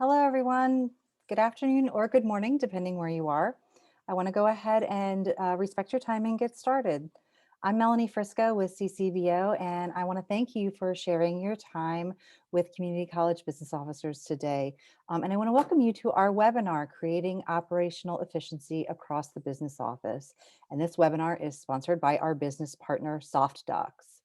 Hello, everyone. Good afternoon or good morning, depending where you are. I want to go ahead and respect your time and get started. I'm Melanie Frisco with CCBO, and I want to thank you for sharing your time with Community College Business Officers today. And I want to welcome you to our webinar, Creating Operational Efficiency Across the Business Office. And this webinar is sponsored by our business partner, SoftDocs.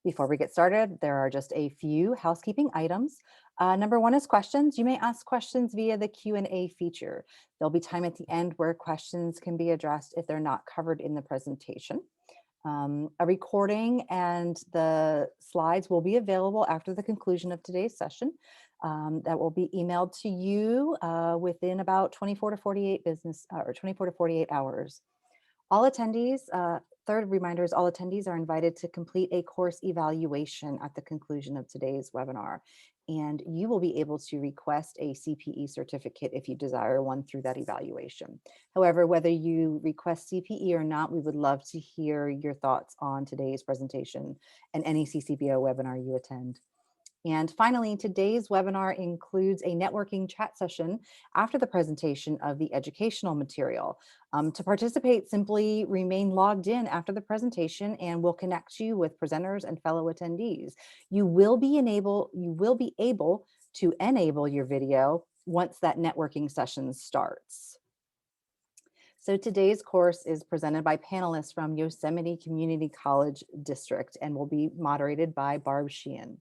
Before we get started, there are just a few housekeeping items. Number one is questions. You may ask questions via the Q&A feature. There'll be time at the end where questions can be addressed if they're not covered in the presentation. A recording and the slides will be available after the conclusion of today's session. That will be emailed to you within about 24 to 48 hours. All attendees, third reminder is all attendees are invited to complete a course evaluation at the conclusion of today's webinar. And you will be able to request a CPE certificate if you desire one through that evaluation. However, whether you request CPE or not, we would love to hear your thoughts on today's presentation and any CCBO webinar you attend. And finally, today's webinar includes a networking chat session after the presentation of the educational material. To participate, simply remain logged in after the presentation and we'll connect you with presenters and fellow attendees. You will be able to enable your video once that networking session starts. So today's course is presented by panelists from Yosemite Community College District and will be moderated by Barb Sheehan.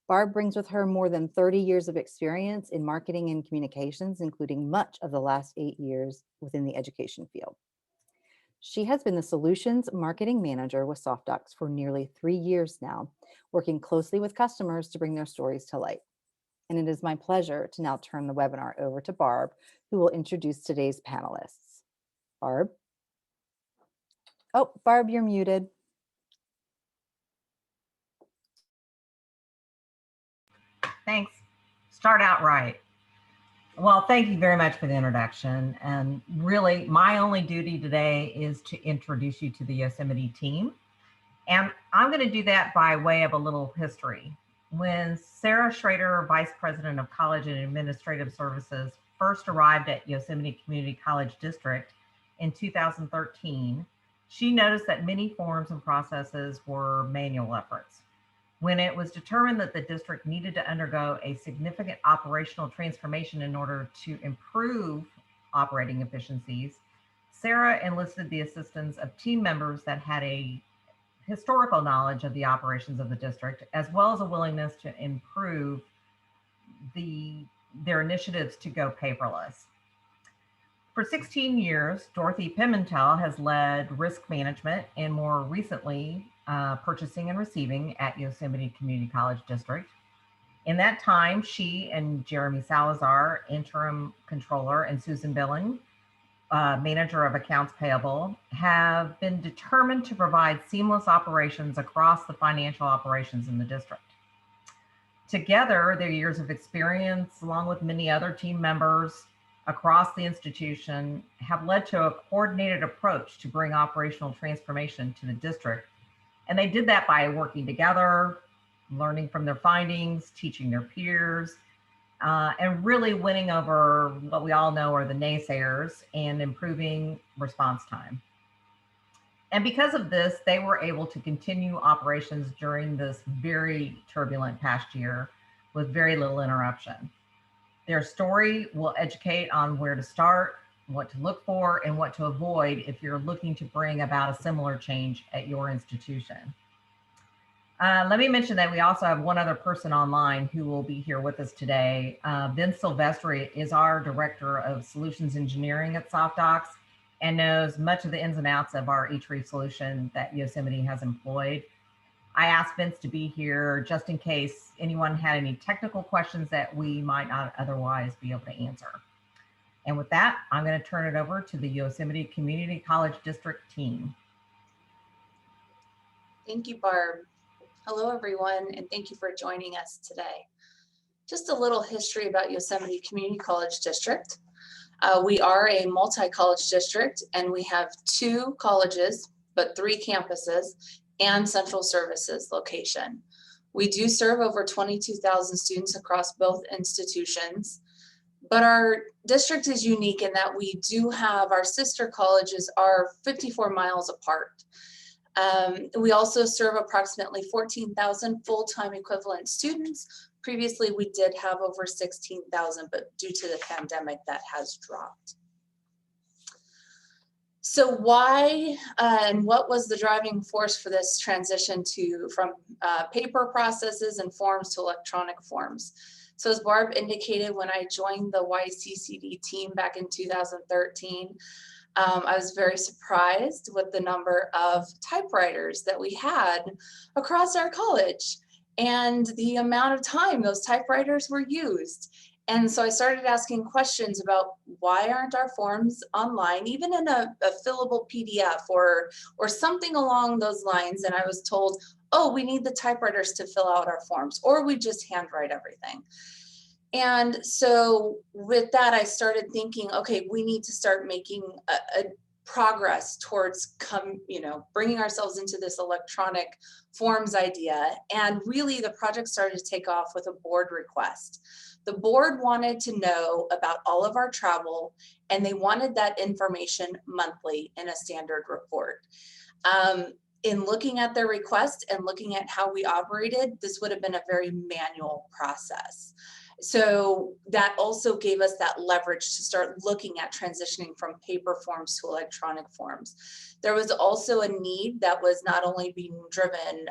Barb brings with her more than 30 years of experience in marketing and communications, including much of the last 8 years within the education field. She has been the Solutions Marketing Manager with SoftDocs for nearly 3 years now, working closely with customers to bring their stories to light. And it is my pleasure to now turn the webinar over to Barb, who will introduce today's panelists. Barb? Oh, Barb, you're muted. Thanks. Start out right. Well, thank you very much for the introduction. And really, my only duty today is to introduce you to the Yosemite team. And I'm going to do that by way of a little history. When Sarah Schrader, Vice President of College and Administrative Services, first arrived at Yosemite Community College District in 2013, she noticed that many forms and processes were manual efforts. When it was determined that the district needed to undergo a significant operational transformation in order to improve operating efficiencies, Sarah enlisted the assistance of team members that had a historical knowledge of the operations of the district, as well as a willingness to improve their initiatives to go paperless. For 16 years, Dorothy Pimentel has led risk management and more recently, purchasing and receiving at Yosemite Community College District. In that time, she and Jeremy Salazar, interim controller, and Susan Billing, manager of accounts payable, have been determined to provide seamless operations across the financial operations in the district. Together, their years of experience, along with many other team members across the institution, have led to a coordinated approach to bring operational transformation to the district. And they did that by working together, learning from their findings, teaching their peers, and really winning over what we all know are the naysayers and improving response time. And because of this, they were able to continue operations during this very turbulent past year with very little interruption. Their story will educate on where to start, what to look for, and what to avoid if you're looking to bring about a similar change at your institution. Let me mention that we also have one other person online who will be here with us today. Vince Silvestri is our Director of Solutions Engineering at SoftDocs and knows much of the ins and outs of our eTree solution that Yosemite has employed. I asked Vince to be here just in case anyone had any technical questions that we might not otherwise be able to answer. And with that, I'm going to turn it over to the Yosemite Community College District team. Thank you, Barb. Hello, everyone, and thank you for joining us today. Just a little history about Yosemite Community College District. We are a multi-college district, and we have 2 colleges, but 3 campuses and central services location. We do serve over 22,000 students across both institutions. But our district is unique in that we do have our sister colleges are 54 miles apart. We also serve approximately 14,000 full-time equivalent students. Previously, we did have over 16,000, but due to the pandemic, that has dropped. So why and what was the driving force for this transition from paper processes and forms to electronic forms? So as Barb indicated, when I joined the YCCD team back in 2013, I was very surprised with the number of typewriters that we had across our college and the amount of time those typewriters were used. And so I started asking questions about why aren't our forms online, even in a fillable PDF or something along those lines. And I was told, oh, we need the typewriters to fill out our forms, or we just handwrite everything. And so with that, I started thinking, okay, we need to start making a progress towards bringing ourselves into this electronic forms idea. And really the project started to take off with a board request. The board wanted to know about all of our travel, and they wanted that information monthly in a standard report. In looking at their request and looking at how we operated, this would have been a very manual process. So that also gave us that leverage to start looking at transitioning from paper forms to electronic forms. There was also a need that was not only being driven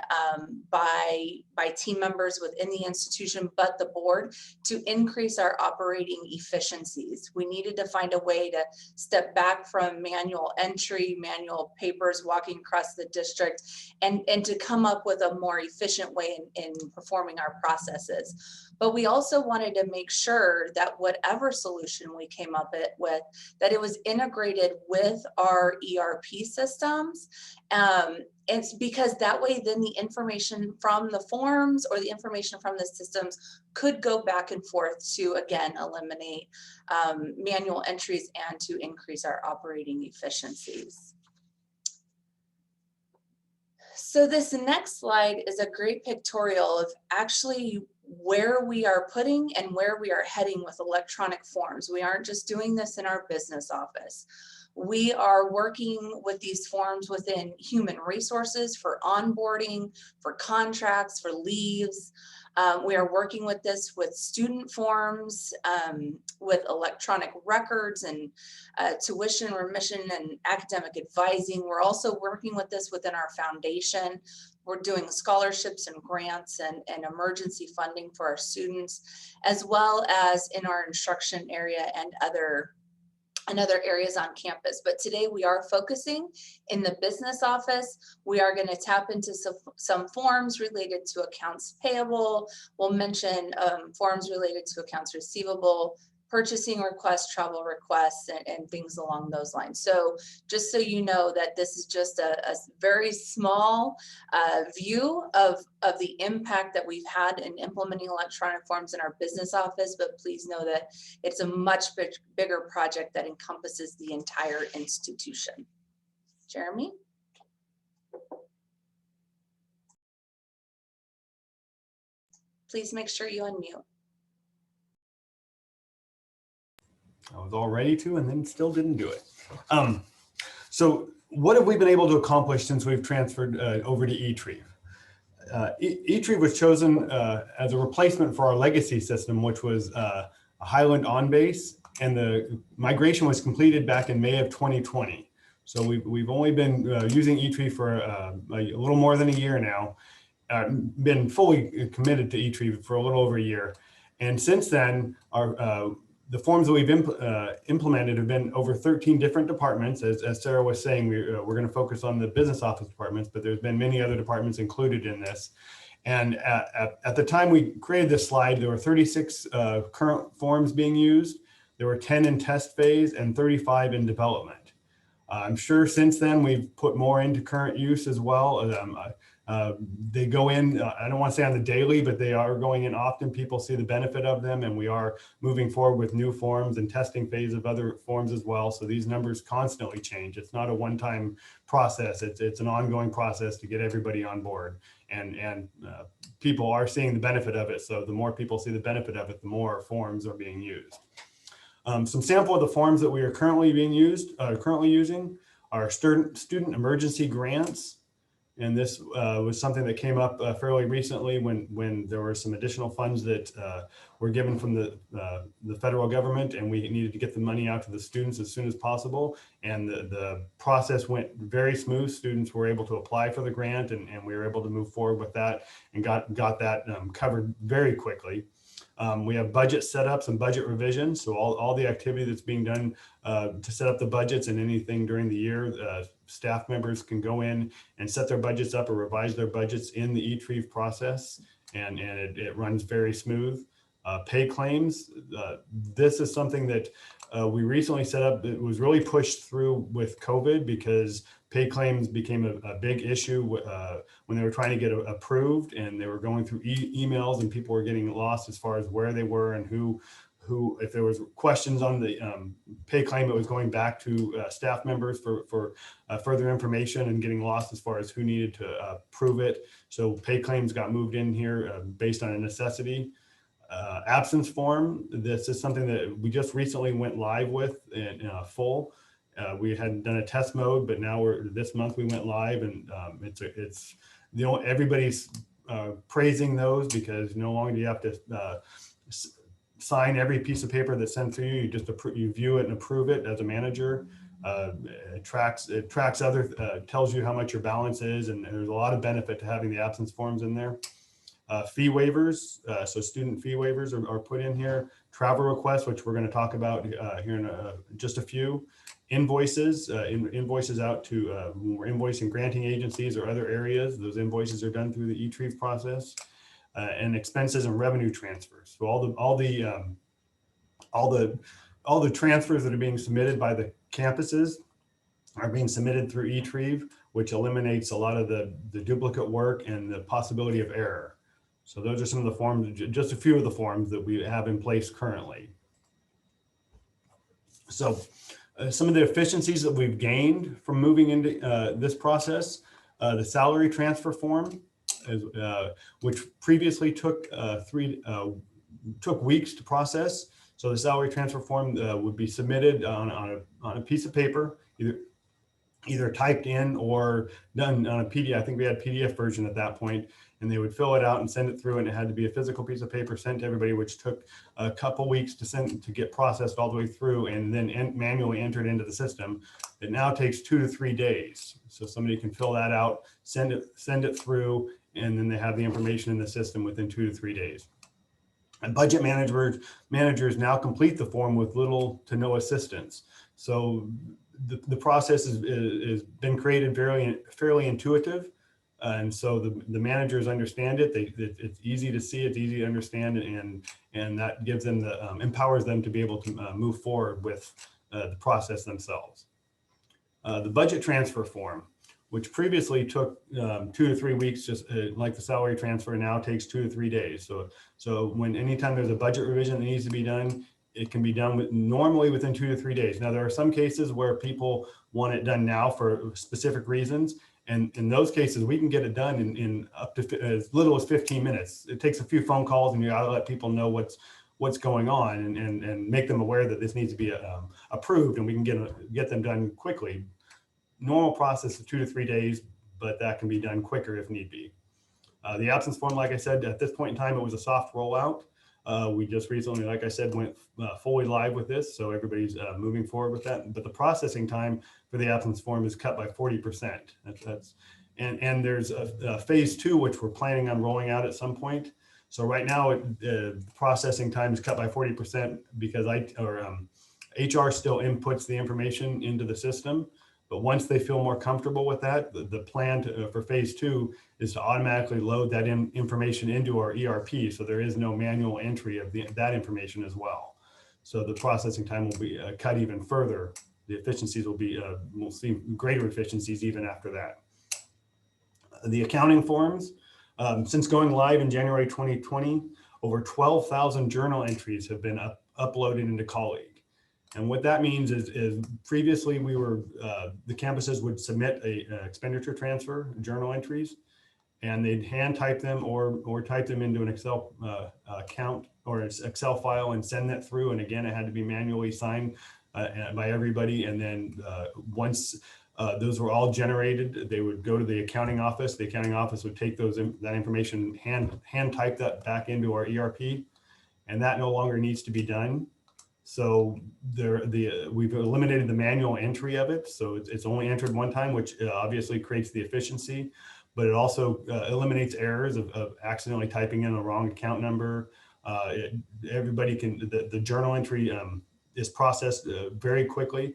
by team members within the institution, but the board, to increase our operating efficiencies. We needed to find a way to step back from manual entry, manual papers walking across the district, and to come up with a more efficient way in performing our processes. But we also wanted to make sure that whatever solution we came up with, that it was integrated with our ERP systems. It's because that way then the information from the forms or the information from the systems could go back and forth to, again, eliminate manual entries and to increase our operating efficiencies. So this next slide is a great pictorial of actually where we are putting and where we are heading with electronic forms. We aren't just doing this in our business office. We are working with these forms within human resources for onboarding, for contracts, for leaves. We are working with this with student forms, with electronic records and tuition remission and academic advising. We're also working with this within our foundation. We're doing scholarships and grants and emergency funding for our students, as well as in our instruction area and other areas on campus. But today we are focusing in the business office. We are going to tap into some forms related to accounts payable. We'll mention forms related to accounts receivable, purchasing requests, travel requests, and things along those lines. So just so you know that this is just a very small view of the impact that we've had in implementing electronic forms in our business office, but please know that it's a much bigger project that encompasses the entire institution. Jeremy? Please make sure you unmute. I was all ready to, and then still didn't do it. So what have we been able to accomplish since we've transferred over to eTrieve? eTrieve was chosen as a replacement for our legacy system, which was a Highland OnBase, and the migration was completed back in May of 2020. So we've only been using eTrieve for a little more than a year now, been fully committed to eTrieve for a little over a year. And since then, the forms that we've implemented have been over 13 different departments. As Sarah was saying, we're going to focus on the business office departments, but there's been many other departments included in this. And at the time we created this slide, there were 36 current forms being used. There were 10 in test phase and 35 in development. I'm sure since then we've put more into current use as well. They go in, I don't want to say on the daily, but they are going in often. People see the benefit of them, and we are moving forward with new forms and testing phase of other forms as well. So these numbers constantly change. It's not a one-time process. It's an ongoing process to get everybody on board, and people are seeing the benefit of it. So the more people see the benefit of it, the more forms are being used. Some sample of the forms that we are currently using are student emergency grants. And this was something that came up fairly recently when there were some additional funds that were given from the federal government, and we needed to get the money out to the students as soon as possible. And the process went very smooth. Students were able to apply for the grant, and we were able to move forward with that and got that covered very quickly. We have budget setups and budget revisions. So all the activity that's being done to set up the budgets and anything during the year, staff members can go in and set their budgets up or revise their budgets in the eTrieve process, and it runs very smooth. Pay claims, this is something that we recently set up. It was really pushed through with COVID because pay claims became a big issue when they were trying to get approved, and they were going through emails, and people were getting lost as far as where they were and who, if there was questions on the pay claim, it was going back to staff members for further information and getting lost as far as who needed to approve it. So pay claims got moved in here based on a necessity. Absence form, this is something that we just recently went live with in full. We had done a test mode, but now this month we went live, and it's everybody's praising those because no longer do you have to sign every piece of paper that's sent to you. You just you view it and approve it as a manager. It tracks other, tells you how much your balance is, and there's a lot of benefit to having the absence forms in there. Fee waivers, so student fee waivers are put in here. Travel requests, which we're going to talk about here in just a few. Invoices, invoices out to when we're invoicing granting agencies or other areas. Those invoices are done through the eTrieve process. And expenses and revenue transfers. So all the transfers that are being submitted by the campuses are being submitted through eTrieve, which eliminates a lot of the duplicate work and the possibility of error. So those are some of the forms, just a few of the forms that we have in place currently. So some of the efficiencies that we've gained from moving into this process, the salary transfer form, which previously took weeks to process. So the salary transfer form would be submitted on a piece of paper, either typed in or done on a PDF. I think we had PDF version at that point, and they would fill it out and send it through, and it had to be a physical piece of paper sent to everybody, which took a couple weeks to get processed all the way through and then manually entered into the system. It now takes 2 to 3 days. So somebody can fill that out, send it through, and then they have the information in the system within 2 to 3 days. And budget managers now complete the form with little to no assistance. So the process has been created fairly intuitive. And so the managers understand it. It's easy to see, it's easy to understand, and that gives them empowers them to be able to move forward with the process themselves. The budget transfer form, which previously took 2 to 3 weeks, just like the salary transfer, now takes 2 to 3 days. So anytime there's a budget revision that needs to be done, it can be done normally within 2 to 3 days. Now, there are some cases where people want it done now for specific reasons. And in those cases, we can get it done in up to as little as 15 minutes. It takes a few phone calls, and you gotta let people know what's going on and make them aware that this needs to be approved, and we can get them done quickly. Normal process is 2 to 3 days, but that can be done quicker if need be. The absence form, like I said, at this point in time, it was a soft rollout. We just recently, like I said, went fully live with this, so everybody's moving forward with that. But the processing time for the absence form is cut by 40%. And there's a phase 2, which we're planning on rolling out at some point. So right now, the processing time is cut by 40% because HR still inputs the information into the system. But once they feel more comfortable with that, the plan for phase 2 is to automatically load that information into our ERP. So there is no manual entry of that information as well. So the processing time will be cut even further. The efficiencies will be, we'll see greater efficiencies even after that. The accounting forms, since going live in January 2020, over 12,000 journal entries have been uploaded into Colleague. And what that means is previously we were, the campuses would submit a expenditure transfer journal entries, and they'd hand type them or type them into an Excel account or an Excel file and send that through. And again, it had to be manually signed by everybody. And then once those were all generated, they would go to the accounting office. The accounting office would take that information, hand type that back into our ERP, and that no longer needs to be done. So we've eliminated the manual entry of it. So it's only entered one time, which obviously creates the efficiency, but it also eliminates errors of accidentally typing in a wrong account number. Everybody can, the journal entry is processed very quickly.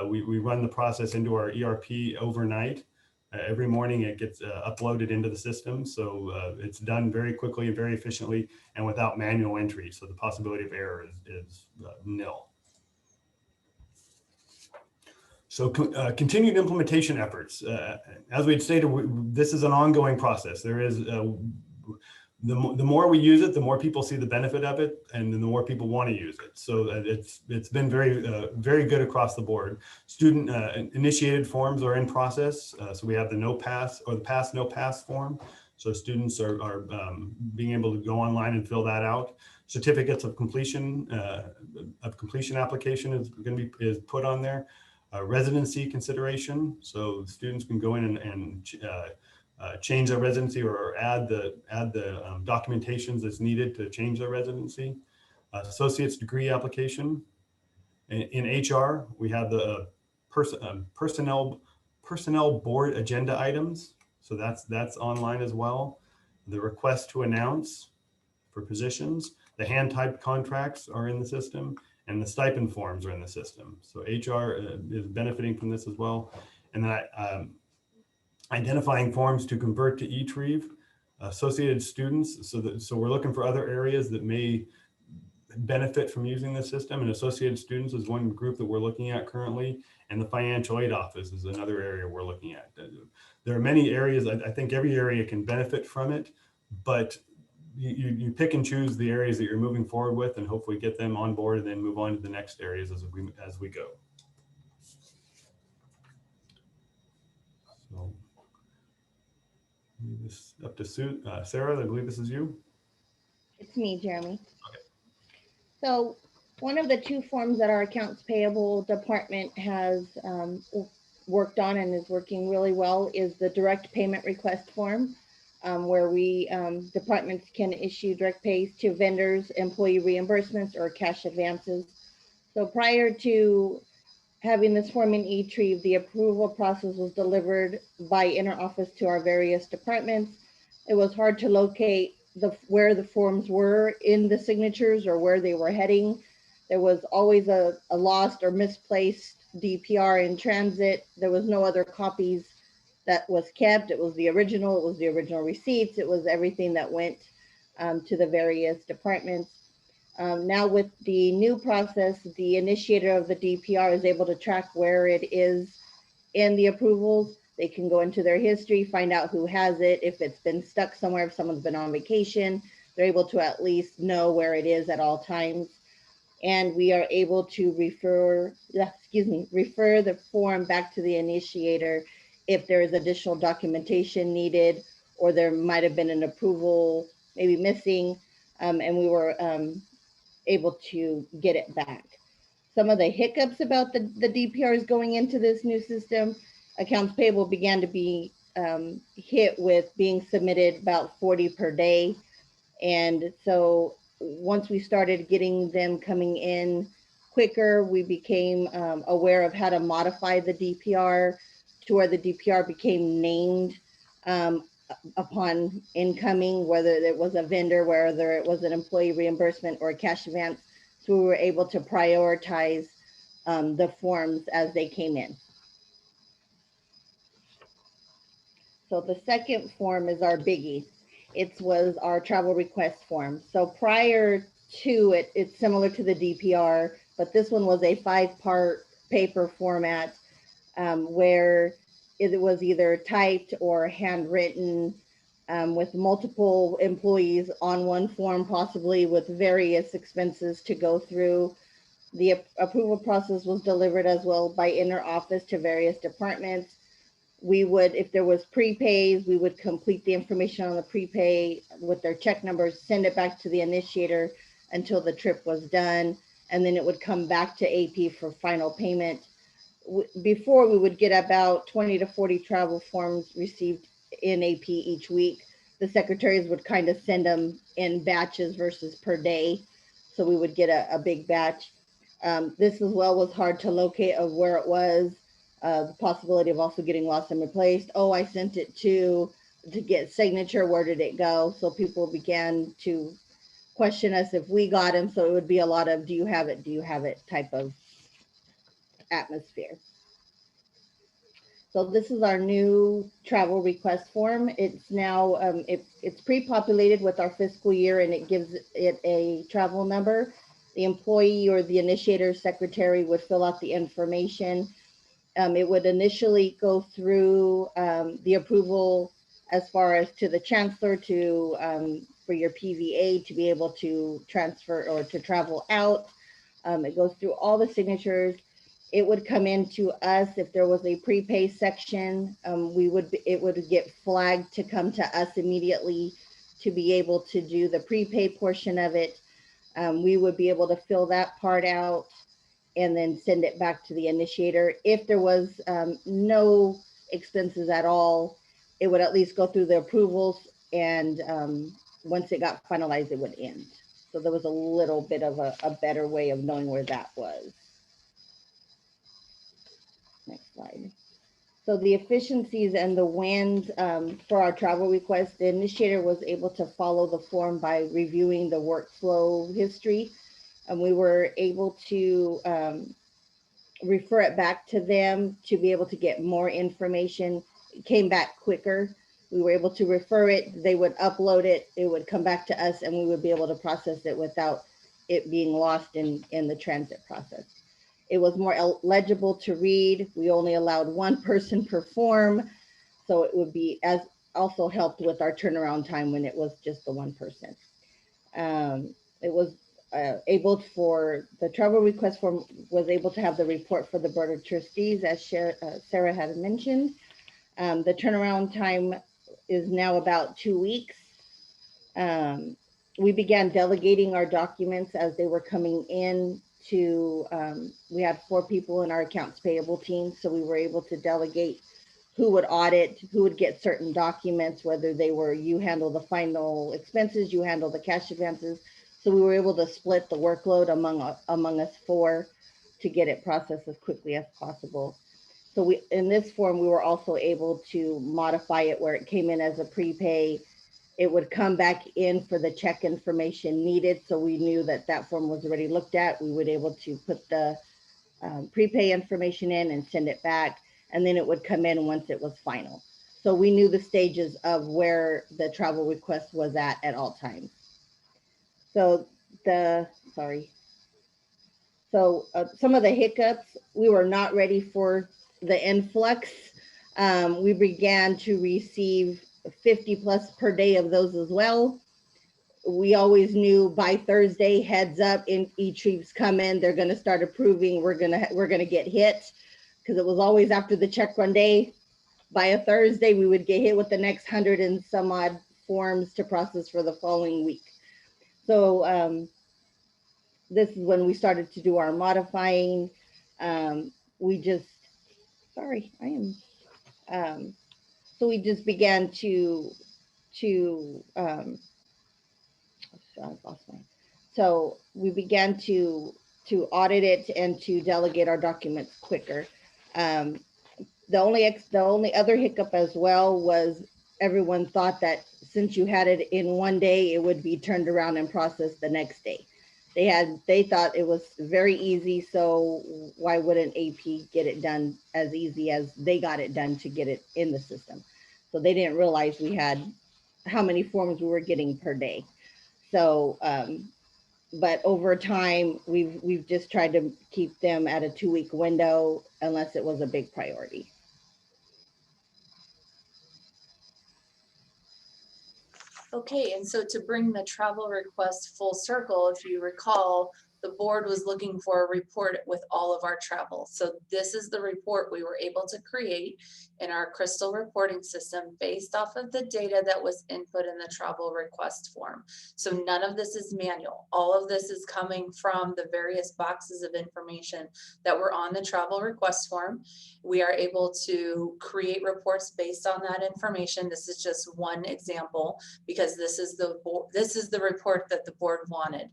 We run the process into our ERP overnight. Every morning it gets uploaded into the system. So it's done very quickly and very efficiently and without manual entry. So the possibility of error is nil. So continued implementation efforts. As we had stated, this is an ongoing process. There is, the more we use it, the more people see the benefit of it, and the more people want to use it. So it's been very good across the board. Student initiated forms are in process. So we have the no pass or the pass no pass form. So students are being able to go online and fill that out. Certificates of completion application is put on there. Residency consideration. So students can go in and change their residency or add the documentations that's needed to change their residency. Associate's degree application. In HR, we have the personnel board agenda items. So that's online as well. The request to announce for positions. The hand typed contracts are in the system, and the stipend forms are in the system. So HR is benefiting from this as well. And that identifying forms to convert to eTrieve, associated students. So we're looking for other areas that may benefit from using the system, and associated students is one group that we're looking at currently. And the financial aid office is another area we're looking at. There are many areas. I think every area can benefit from it, but you pick and choose the areas that you're moving forward with, and hopefully get them on board, and then move on to the next areas as we go. So this up to Sarah. I believe this is you. It's me, Jeremy. Okay. So one of the two forms that our accounts payable department has worked on and is working really well is the direct payment request form, where we departments can issue direct pays to vendors, employee reimbursements, or cash advances. So prior to having this form in eTrieve, the approval process was delivered by interoffice to our various departments. It was hard to locate where the forms were in the signatures or where they were heading. There was always a lost or misplaced DPR in transit. There was no other copies that was kept. It was the original receipts. It was everything that went to the various departments. Now with the new process, the initiator of the DPR is able to track where it is in the approvals. They can go into their history, find out who has it. If it's been stuck somewhere, if someone's been on vacation, they're able to at least know where it is at all times. And we are able to refer the form back to the initiator if there is additional documentation needed, or there might have been an approval maybe missing, and we were able to get it back. Some of the hiccups about the DPRs going into this new system, accounts payable began to be hit with being submitted about 40 per day. And so once we started getting them coming in quicker, we became aware of how to modify the DPR to where the DPR became named upon incoming, whether it was a vendor, whether it was an employee reimbursement or a cash advance. So we were able to prioritize the forms as they came in. So the second form is our biggie. It was our travel request form. So prior to it, it's similar to the DPR, but this one was a 5-part paper format where it was either typed or handwritten with multiple employees on one form, possibly with various expenses to go through. The approval process was delivered as well by interoffice to various departments. We would, if there was prepays, we would complete the information on the prepay with their check numbers, send it back to the initiator until the trip was done, and then it would come back to AP for final payment. Before, we would get about 20 to 40 travel forms received in AP each week. The secretaries would kind of send them in batches versus per day. So we would get a big batch. This as well was hard to locate of where it was. The possibility of also getting lost and replaced. Oh, I sent it to get signature. Where did it go? So people began to question us if we got them. So it would be a lot of, do you have it? Do you have it type of atmosphere. So this is our new travel request form. It's now, it's pre-populated with our fiscal year, and it gives it a travel number. The employee or the initiator secretary would fill out the information. It would initially go through the approval as far as to the chancellor to for your PVA to be able to transfer or to travel out. It goes through all the signatures. It would come into us if there was a prepay section. It would get flagged to come to us immediately to be able to do the prepay portion of it. We would be able to fill that part out and then send it back to the initiator. If there was no expenses at all, it would at least go through the approvals, and once it got finalized, it would end. So there was a little bit of a better way of knowing where that was. Next slide. So the efficiencies and the wins for our travel request, the initiator was able to follow the form by reviewing the workflow history. And we were able to refer it back to them to be able to get more information. It came back quicker. We were able to refer it, they would upload it, it would come back to us, and we would be able to process it without it being lost in the transit process. It was more legible to read. We only allowed one person per form, so it would be as also helped with our turnaround time when it was just the one person. It was able for the travel request form was able to have the report for the board of trustees, as Sarah had mentioned. The turnaround time is now about 2 weeks. We began delegating our documents as they were coming in to, we had 4 people in our accounts payable team. So we were able to delegate who would audit, who would get certain documents, whether they were, you handle the final expenses, you handle the cash advances. So we were able to split the workload among us 4 to get it processed as quickly as possible. So we, in this form, we were also able to modify it where it came in as a prepay. It would come back in for the check information needed. So we knew that that form was already looked at. We would able to put the prepay information in and send it back. And then it would come in once it was final. So we knew the stages of where the travel request was at all times. So some of the hiccups, we were not ready for the influx. We began to receive 50 plus per day of those as well. We always knew by Thursday, heads up, in E-Tree's come in, they're gonna start approving, we're gonna get hit, because it was always after the check run day. By a Thursday, we would get hit with the next 100 and some odd forms to process for the following week. So this is when we started to do our modifying. We just, sorry, I am, so we just began to so we began to audit it and to delegate our documents quicker. The only other hiccup as well was everyone thought that since you had it in one day, it would be turned around and processed the next day. They thought it was very easy, so why wouldn't AP get it done as easy as they got it done to get it in the system? So they didn't realize we had how many forms we were getting per day. So, but over time, we've just tried to keep them at a 2-week window unless it was a big priority. Okay, and so to bring the travel request full circle, if you recall, the board was looking for a report with all of our travel. So this is the report we were able to create in our Crystal reporting system based off of the data that was input in the travel request form. So none of this is manual. All of this is coming from the various boxes of information that were on the travel request form. We are able to create reports based on that information. This is just one example because this is the report that the board wanted.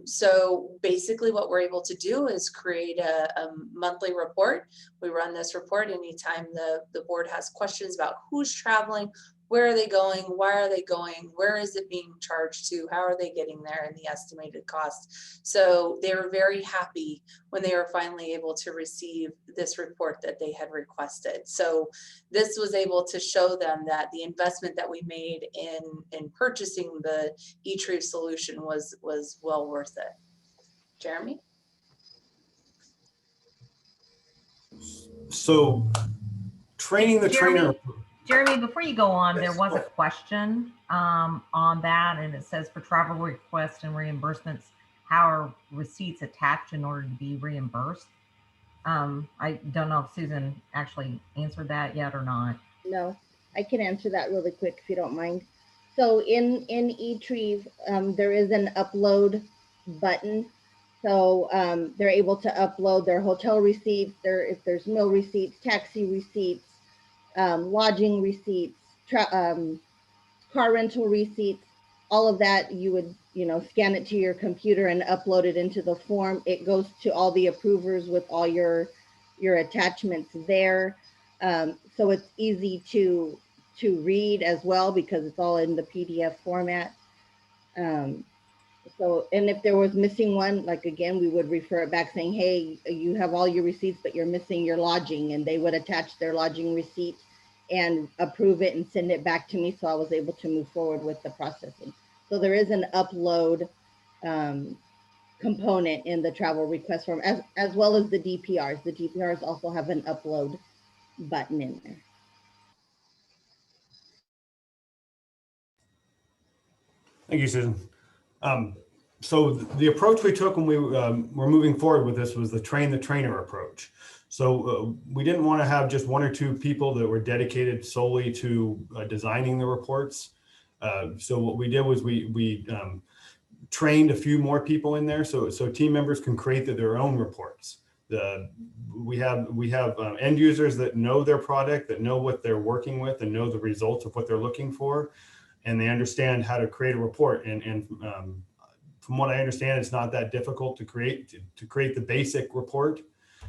So basically what we're able to do is create a monthly report. We run this report anytime the board has questions about who's traveling, where are they going, why are they going, where is it being charged to, how are they getting there, and the estimated cost. So they were very happy when they were finally able to receive this report that they had requested. So this was able to show them that the investment that we made in purchasing the eTrieve solution was well worth it. Jeremy? So training the trainer. Jeremy, before you go on, there was a question on that, and it says for travel requests and reimbursements, how are receipts attached in order to be reimbursed? I don't know if Susan actually answered that yet or not. No, I can answer that really quick if you don't mind. So in eTrieve, there is an upload button. So they're able to upload their hotel receipts, if there's meal receipts, taxi receipts, lodging receipts, car rental receipts, all of that. You would, scan it to your computer and upload it into the form. It goes to all the approvers with all your attachments there. So it's easy to read as well because it's all in the PDF format. So, and if there was missing one, like again, we would refer it back saying, hey, you have all your receipts, but you're missing your lodging, and they would attach their lodging receipt and approve it and send it back to me. So I was able to move forward with the processing. So there is an upload component in the travel request form, as well as the DPRs. The DPRs also have an upload button in there. Thank you, Susan. So the approach we took when we were moving forward with this was the train the trainer approach. So we didn't want to have just one or two people that were dedicated solely to designing the reports. So what we did was we trained a few more people in there, so team members can create their own reports. We have end users that know their product, that know what they're working with, and know the results of what they're looking for, and they understand how to create a report. And from what I understand, it's not that difficult to create the basic report.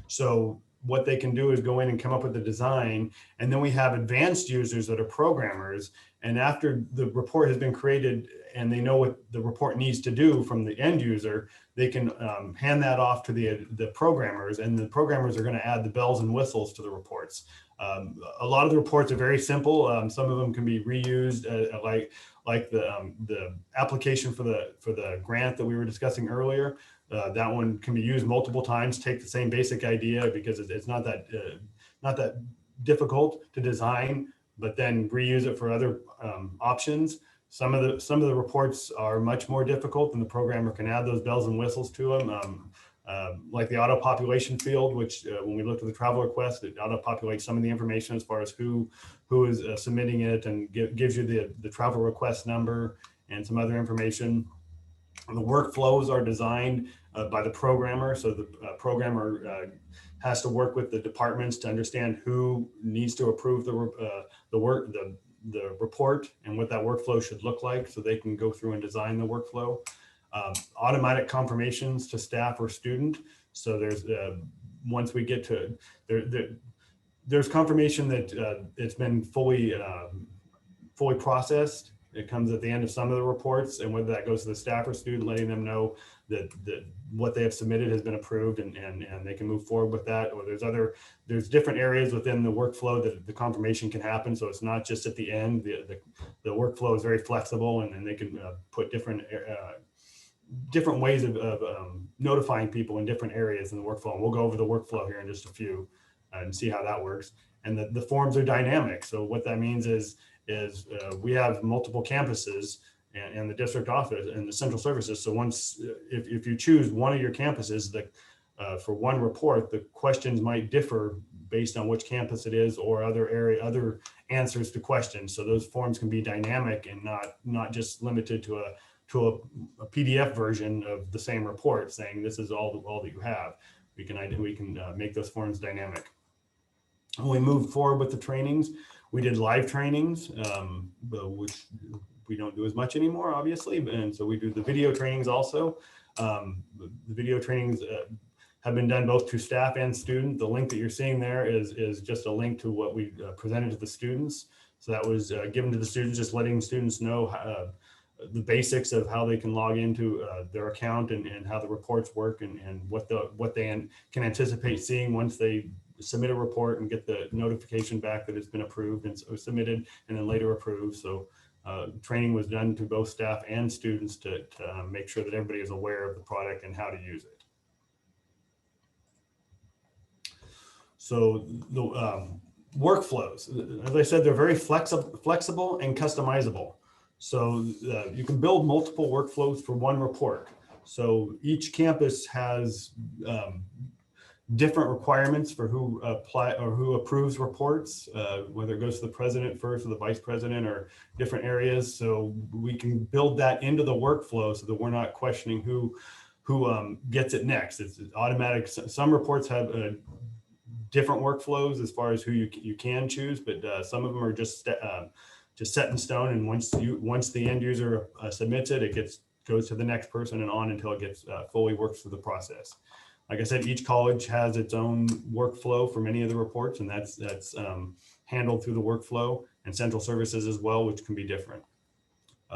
So what they can do is go in and come up with the design, and then we have advanced users that are programmers, and after the report has been created and they know what the report needs to do from the end user, they can hand that off to the programmers, and the programmers are going to add the bells and whistles to the reports. A lot of the reports are very simple. Some of them can be reused, like the application for the grant that we were discussing earlier. That one can be used multiple times, take the same basic idea because it's not that difficult to design, but then reuse it for other options. Some of the reports are much more difficult, and the programmer can add those bells and whistles to them. Like the auto population field, which when we looked at the travel request, it auto populates some of the information as far as who is submitting it, and gives you the travel request number and some other information. The workflows are designed by the programmer, so the programmer has to work with the departments to understand who needs to approve the report and what that workflow should look like, so they can go through and design the workflow. Automatic confirmations to staff or student. So there's once we get to there's confirmation that it's been fully processed. It comes at the end of some of the reports, and whether that goes to the staff or student, letting them know that what they have submitted has been approved, and they can move forward with that. Or there's different areas within the workflow that the confirmation can happen. So it's not just at the end. The workflow is very flexible, and they can put different ways of notifying people in different areas in the workflow. And we'll go over the workflow here in just a few and see how that works. And the forms are dynamic. So what that means is we have multiple campuses, and the district office and the central services. So once, if you choose one of your campuses, for one report, the questions might differ based on which campus it is or other answers to questions. So those forms can be dynamic and not just limited to a PDF version of the same report saying this is all that you have. We can make those forms dynamic. When we moved forward with the trainings, we did live trainings, which we don't do as much anymore, obviously. And so we do the video trainings also. The video trainings have been done both to staff and student. The link that you're seeing there is just a link to what we presented to the students. So that was given to the students, just letting students know the basics of how they can log into their account and how the reports work and what they can anticipate seeing once they submit a report and get the notification back that it's been approved and so submitted and then later approved. So training was done to both staff and students to make sure that everybody is aware of the product and how to use it. So the workflows, as I said, they're very flexible and customizable. So you can build multiple workflows for one report. So each campus has different requirements for who apply or who approves reports, whether it goes to the president first or the vice president or different areas. So we can build that into the workflow so that we're not questioning who gets it next. It's automatic. Some reports have different workflows as far as who you can choose, but some of them are just set in stone. And once the end user submits it, goes to the next person and on until it gets fully worked through the process. Like I said, each college has its own workflow for many of the reports, and that's handled through the workflow and central services as well, which can be different.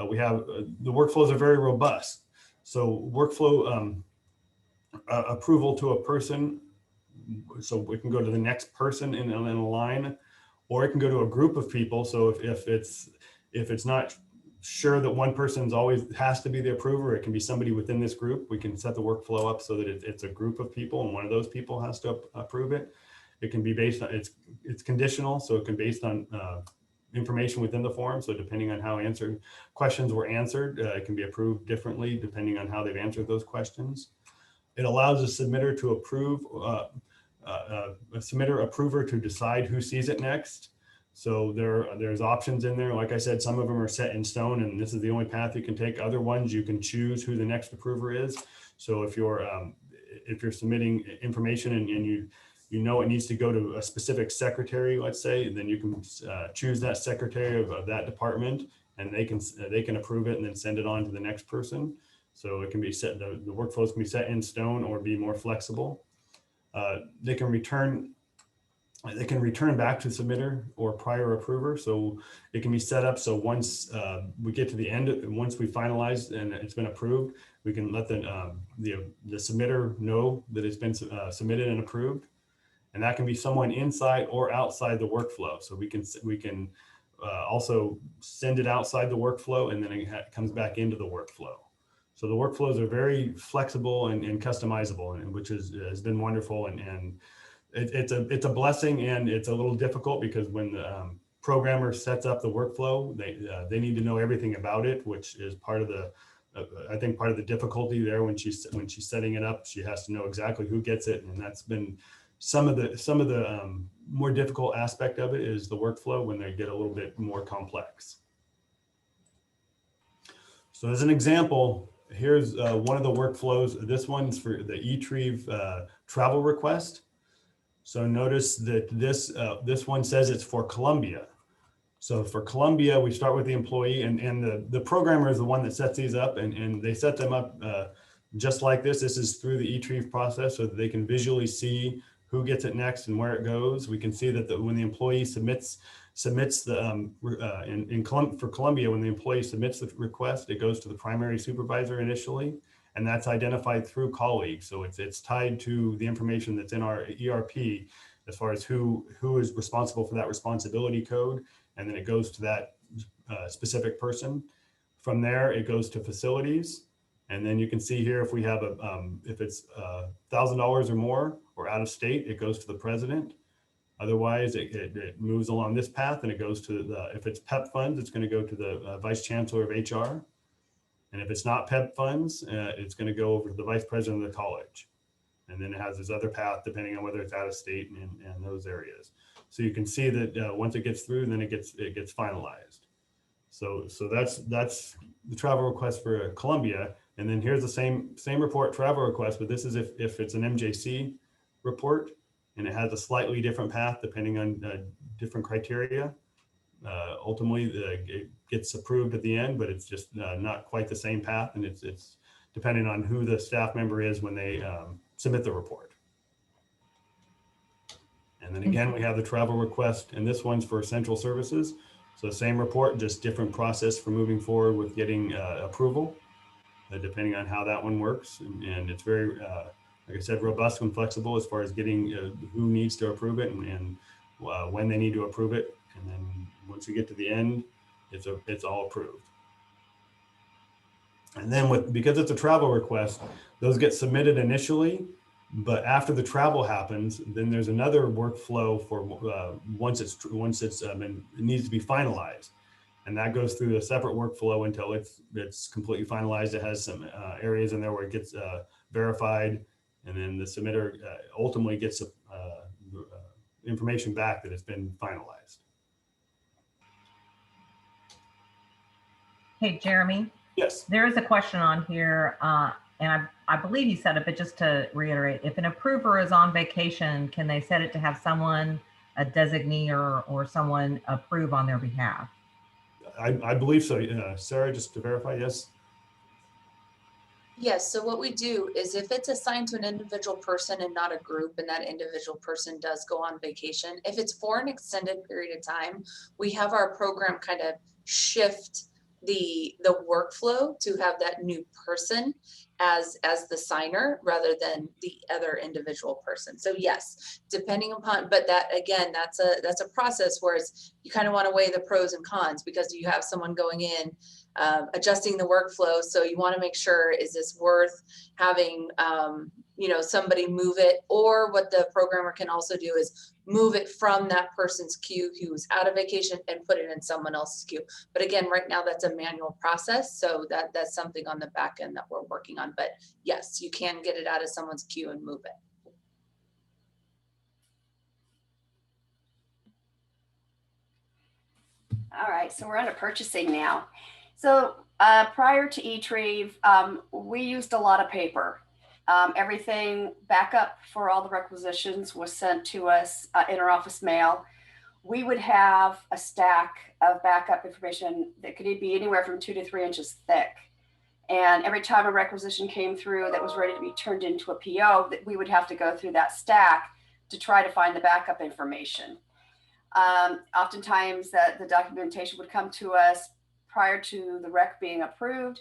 We have the workflows are very robust. So workflow approval to a person, so we can go to the next person in a line, or it can go to a group of people. So if it's not sure that one person's always has to be the approver, it can be somebody within this group. We can set the workflow up so that it's a group of people and one of those people has to approve it. It can be based on, it's conditional, so it can be based on information within the form. So depending on how questions were answered, it can be approved differently depending on how they've answered those questions. It allows a submitter to approve, a submitter approver to decide who sees it next. So there's options in there. Like I said, some of them are set in stone and this is the only path you can take. Other ones you can choose who the next approver is. So if you're submitting information and you know it needs to go to a specific secretary, let's say, then you can choose that secretary of that department and they can approve it and then send it on to the next person. So it can be set, the workflows can be set in stone or be more flexible. They can return back to the submitter or prior approver. So it can be set up so once we get to the end, once we finalize and it's been approved, we can let the submitter know that it's been submitted and approved. And that can be someone inside or outside the workflow. So we can also send it outside the workflow and then it comes back into the workflow. So the workflows are very flexible and customizable, and which has been wonderful. And it's a blessing, and it's a little difficult because when the programmer sets up the workflow, they need to know everything about it, which is part of the I think part of the difficulty there when she's setting it up. She has to know exactly who gets it, and that's been some of the more difficult aspect of it is the workflow when they get a little bit more complex. So as an example, here's one of the workflows. This one's for the eTrieve travel request. So notice that this one says it's for Columbia. So for Columbia, we start with the employee and the programmer is the one that sets these up and they set them up just like this. This is through the eTrieve process so that they can visually see who gets it next and where it goes. We can see that when the employee submits the for Columbia, when the employee submits the request, it goes to the primary supervisor initially, and that's identified through colleagues. So it's tied to the information that's in our ERP as far as who is responsible for that responsibility code, and then it goes to that specific person. From there, it goes to facilities, and then you can see here if we have if it's $1,000 or more or out of state, it goes to the president. Otherwise, it moves along this path and it goes to if it's PEP funds, it's going to go to the vice chancellor of HR. And if it's not PEP funds, it's going to go over to the vice president of the college. And then it has this other path depending on whether it's out of state and those areas. So you can see that once it gets through, then it gets finalized. So that's the travel request for Columbia. And then here's the same report travel request, but this is if it's an MJC report and it has a slightly different path depending on different criteria. Ultimately, it gets approved at the end, but it's just not quite the same path, and it's depending on who the staff member is when they submit the report. And then again, we have the travel request, and this one's for central services. So same report, just different process for moving forward with getting approval, depending on how that one works. And it's very, like I said, robust and flexible as far as getting who needs to approve it and when they need to approve it. And then once you get to the end, it's all approved. And then because it's a travel request, those get submitted initially, but after the travel happens, then there's another workflow for once it needs to be finalized, and that goes through a separate workflow until it's completely finalized. It has some areas in there where it gets verified, and then the submitter ultimately gets information back that it's been finalized. Hey, Jeremy, Yes. there is a question on here, and I believe you said it, but just to reiterate, if an approver is on vacation, can they set it to have someone, a designee or someone approve on their behalf? I believe so. Sarah, just to verify, yes. Yes, so what we do is if it's assigned to an individual person and not a group, and that individual person does go on vacation, if it's for an extended period of time, we have our program kind of shift the workflow to have that new person as the signer rather than the other individual person. So yes, depending upon, but that again, that's a process where you kind of want to weigh the pros and cons, because you have someone going in adjusting the workflow. So you want to make sure, is this worth having somebody move it? Or what the programmer can also do is move it from that person's queue who's out of vacation and put it in someone else's queue. But again, right now that's a manual process. So that's something on the back end that we're working on. But yes, you can get it out of someone's queue and move it. All right, so we're on to purchasing now. So prior to eTrieve, we used a lot of paper. Everything backup for all the requisitions was sent to us in our office mail. We would have a stack of backup information that could be anywhere from 2 to 3 inches thick. And every time a requisition came through that was ready to be turned into a PO, that we would have to go through that stack to try to find the backup information. Oftentimes the documentation would come to us prior to the rec being approved.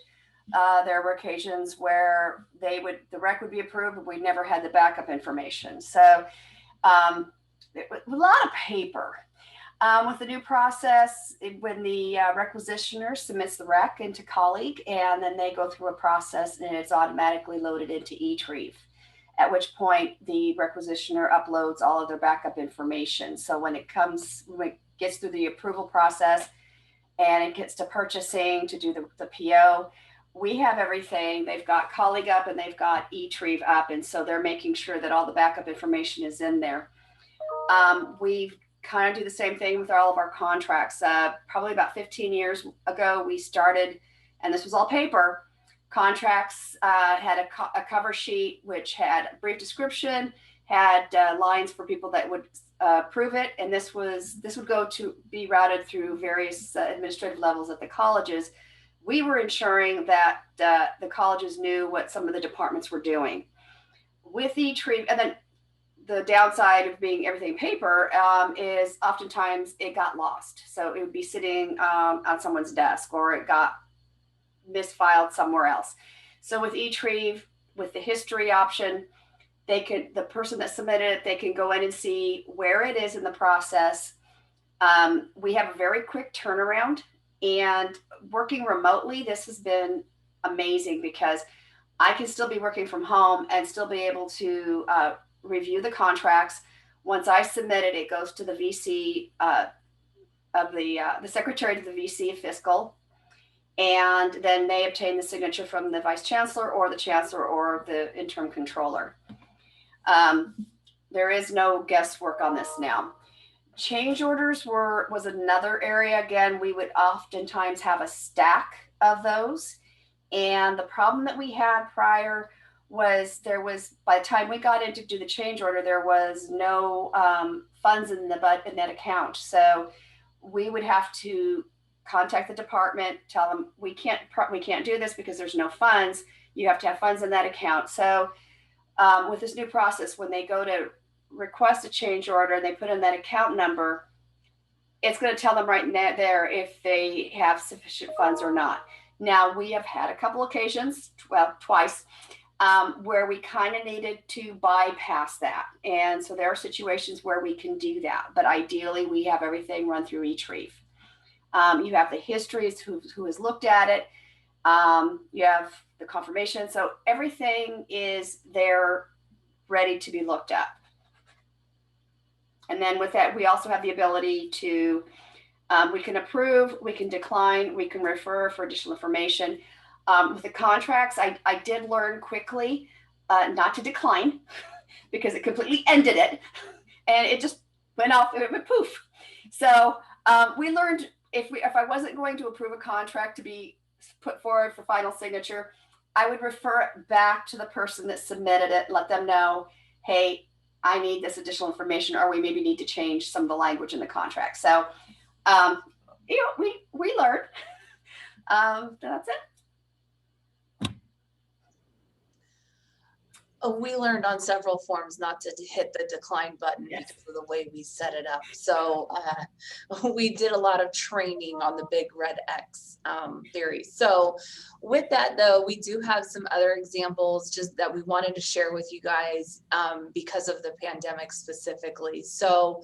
There were occasions where the rec would be approved, but we never had the backup information. So a lot of paper. With the new process, when the requisitioner submits the rec into Colleague, and then they go through a process and it's automatically loaded into eTrieve, at which point the requisitioner uploads all of their backup information. So when it gets through the approval process and it gets to purchasing to do the PO, we have everything. They've got Colleague up and they've got eTrieve up. And so they're making sure that all the backup information is in there. We kind of do the same thing with all of our contracts. Probably about 15 years ago, we started, and this was all paper. Contracts had a cover sheet, which had a brief description, had lines for people that would approve it. And this would go to be routed through various administrative levels at the colleges. We were ensuring that the colleges knew what some of the departments were doing. With eTrieve, and then the downside of being everything paper is oftentimes it got lost. So it would be sitting on someone's desk, or it got misfiled somewhere else. So with eTrieve, with the history option, the person that submitted it, they can go in and see where it is in the process. We have a very quick turnaround, and working remotely, this has been amazing because I can still be working from home and still be able to review the contracts. Once I submit it, it goes to the VC of the secretary to the VC of fiscal. And then they obtain the signature from the vice chancellor or the chancellor or the interim controller. There is no guesswork on this now. Change orders was another area. Again, we would oftentimes have a stack of those. And the problem that we had prior was by the time we got in to do the change order, there was no funds in that account. So we would have to contact the department, tell them we can't do this because there's no funds. You have to have funds in that account. So with this new process, when they go to request a change order and they put in that account number, it's going to tell them right there if they have sufficient funds or not. Now, we have had a couple occasions, well, twice, where we kind of needed to bypass that. And so there are situations where we can do that. But ideally, we have everything run through eTrieve. You have the histories, who has looked at it. You have the confirmation. So everything is there ready to be looked at. And then with that, we also have the ability to, we can approve, we can decline, we can refer for additional information. With the contracts, I did learn quickly not to decline because it completely ended it. And it just went off, it went poof. So we learned if I wasn't going to approve a contract to be put forward for final signature, I would refer it back to the person that submitted it, let them know, hey, I need this additional information, or we maybe need to change some of the language in the contract. So, we learned. That's it. We learned on several forms not to hit the decline button because of the way we set it up. So we did a lot of training on the big red X theory. So with that, though, we do have some other examples just that we wanted to share with you guys because of the pandemic specifically. So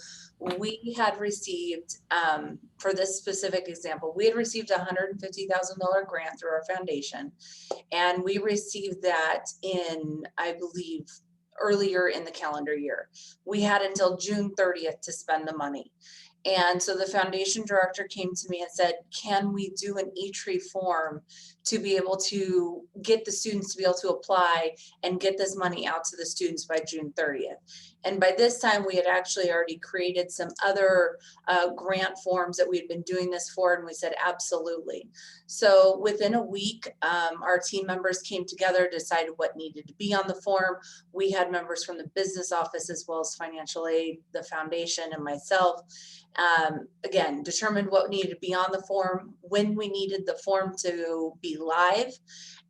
we had received, for this specific example, we had received a $150,000 grant through our foundation. And we received that in, I believe, earlier in the calendar year. We had until June 30th to spend the money. And so the foundation director came to me and said, can we do an eTrieve form to be able to get the students to be able to apply and get this money out to the students by June 30th. And by this time, we had actually already created some other grant forms that we had been doing this for, and we said, absolutely. So within a week, our team members came together, decided what needed to be on the form. We had members from the business office as well as financial aid, the foundation, and myself. Again, determined what needed to be on the form, when we needed the form to be live,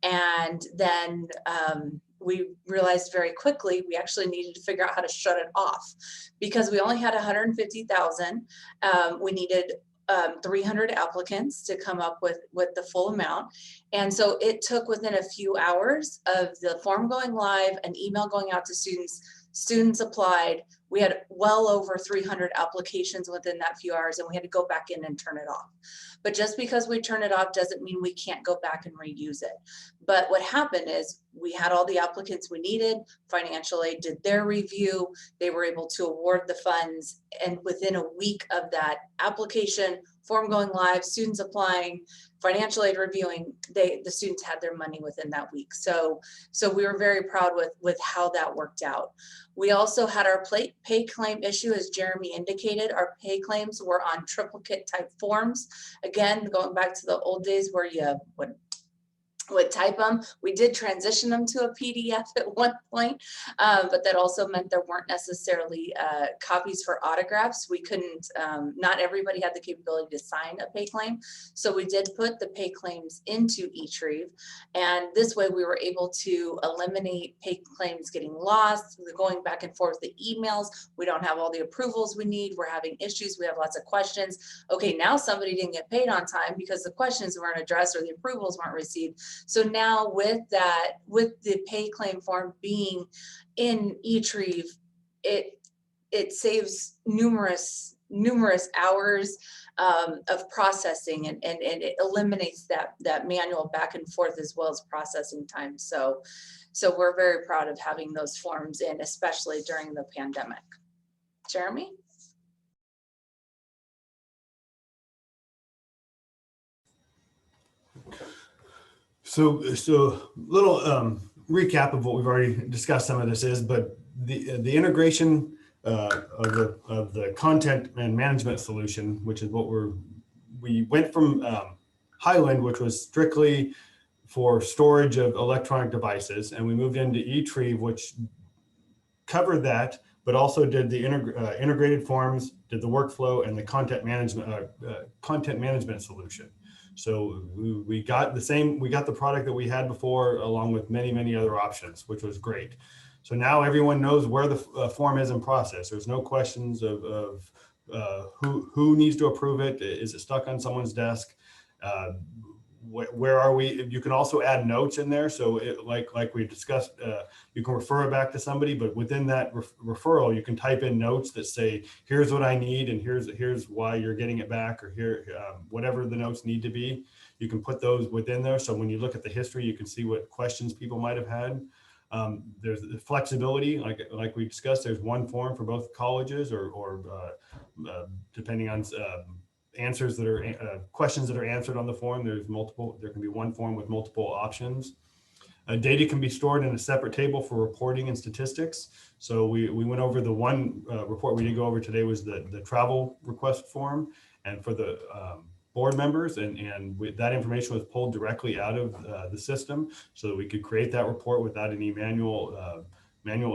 and then we realized very quickly we actually needed to figure out how to shut it off because we only had 150,000. We needed 300 applicants to come up with the full amount. And so it took within a few hours of the form going live, an email going out to students. Students applied. We had well over 300 applications within that few hours, and we had to go back in and turn it off. But just because we turn it off doesn't mean we can't go back and reuse it. But what happened is we had all the applicants we needed. Financial aid did their review. They were able to award the funds. And within a week of that application, form going live, students applying, financial aid reviewing, the students had their money within that week. So we were very proud with how that worked out. We also had our pay claim issue, as Jeremy indicated. Our pay claims were on triplicate type forms. Again, going back to the old days where you would type them. We did transition them to a PDF at one point, but that also meant there weren't necessarily copies for autographs. We couldn't, not everybody had the capability to sign a pay claim. So we did put the pay claims into eTrieve. And this way we were able to eliminate pay claims getting lost, going back and forth the emails. We don't have all the approvals we need. We're having issues. We have lots of questions. Okay, now somebody didn't get paid on time because the questions weren't addressed or the approvals weren't received. So now with that, with the pay claim form being in eTrieve, it saves numerous hours of processing and it eliminates that manual back and forth as well as processing time. So we're very proud of having those forms in, especially during the pandemic. Jeremy? So little recap of what we've already discussed. Some of this is, but the integration of the content and management solution, which is what we went from Highland, which was strictly for storage of electronic devices, and we moved into eTrieve, which covered that, but also did the integrated forms, did the workflow, and the content management solution. So we got the product that we had before, along with many other options, which was great. So now everyone knows where the form is in process. There's no questions of who needs to approve it. Is it stuck on someone's desk? Where are we? You can also add notes in there. So like we discussed, you can refer it back to somebody, but within that referral, you can type in notes that say, here's what I need, and here's why you're getting it back, or here, whatever the notes need to be. You can put those within there. So when you look at the history, you can see what questions people might have had. There's the flexibility, like we discussed, there's one form for both colleges, or depending on answers that are questions that are answered on the form. There can be one form with multiple options. Data can be stored in a separate table for reporting and statistics. So we went over the one report we did go over today was the travel request form, and for the board members, and that information was pulled directly out of the system, so that we could create that report without any manual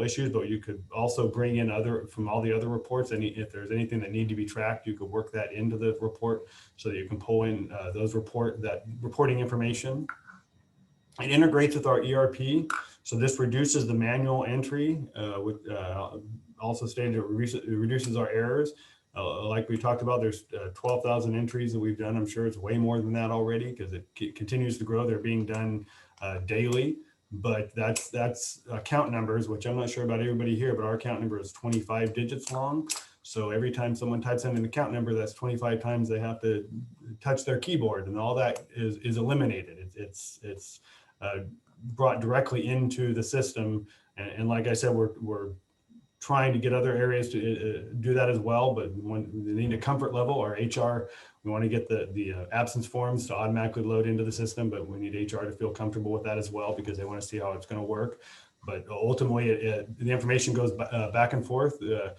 issues. But you could also bring in from all the other reports, and if there's anything that need to be tracked, you could work that into the report so that you can pull in that reporting information. It integrates with our ERP, so this reduces the manual entry, also stated it reduces our errors. Like we talked about, there's 12,000 entries that we've done. I'm sure it's way more than that already, because it continues to grow. They're being done daily. But that's account numbers, which I'm not sure about everybody here, but our account number is 25 digits long. So every time someone types in an account number, that's 25 times they have to touch their keyboard, and all that is eliminated. It's brought directly into the system. And like I said, we're trying to get other areas to do that as well, but when they need a comfort level, our HR, we want to get the absence forms to automatically load into the system, but we need HR to feel comfortable with that as well, because they want to see how it's going to work. But ultimately, the information goes back and forth. The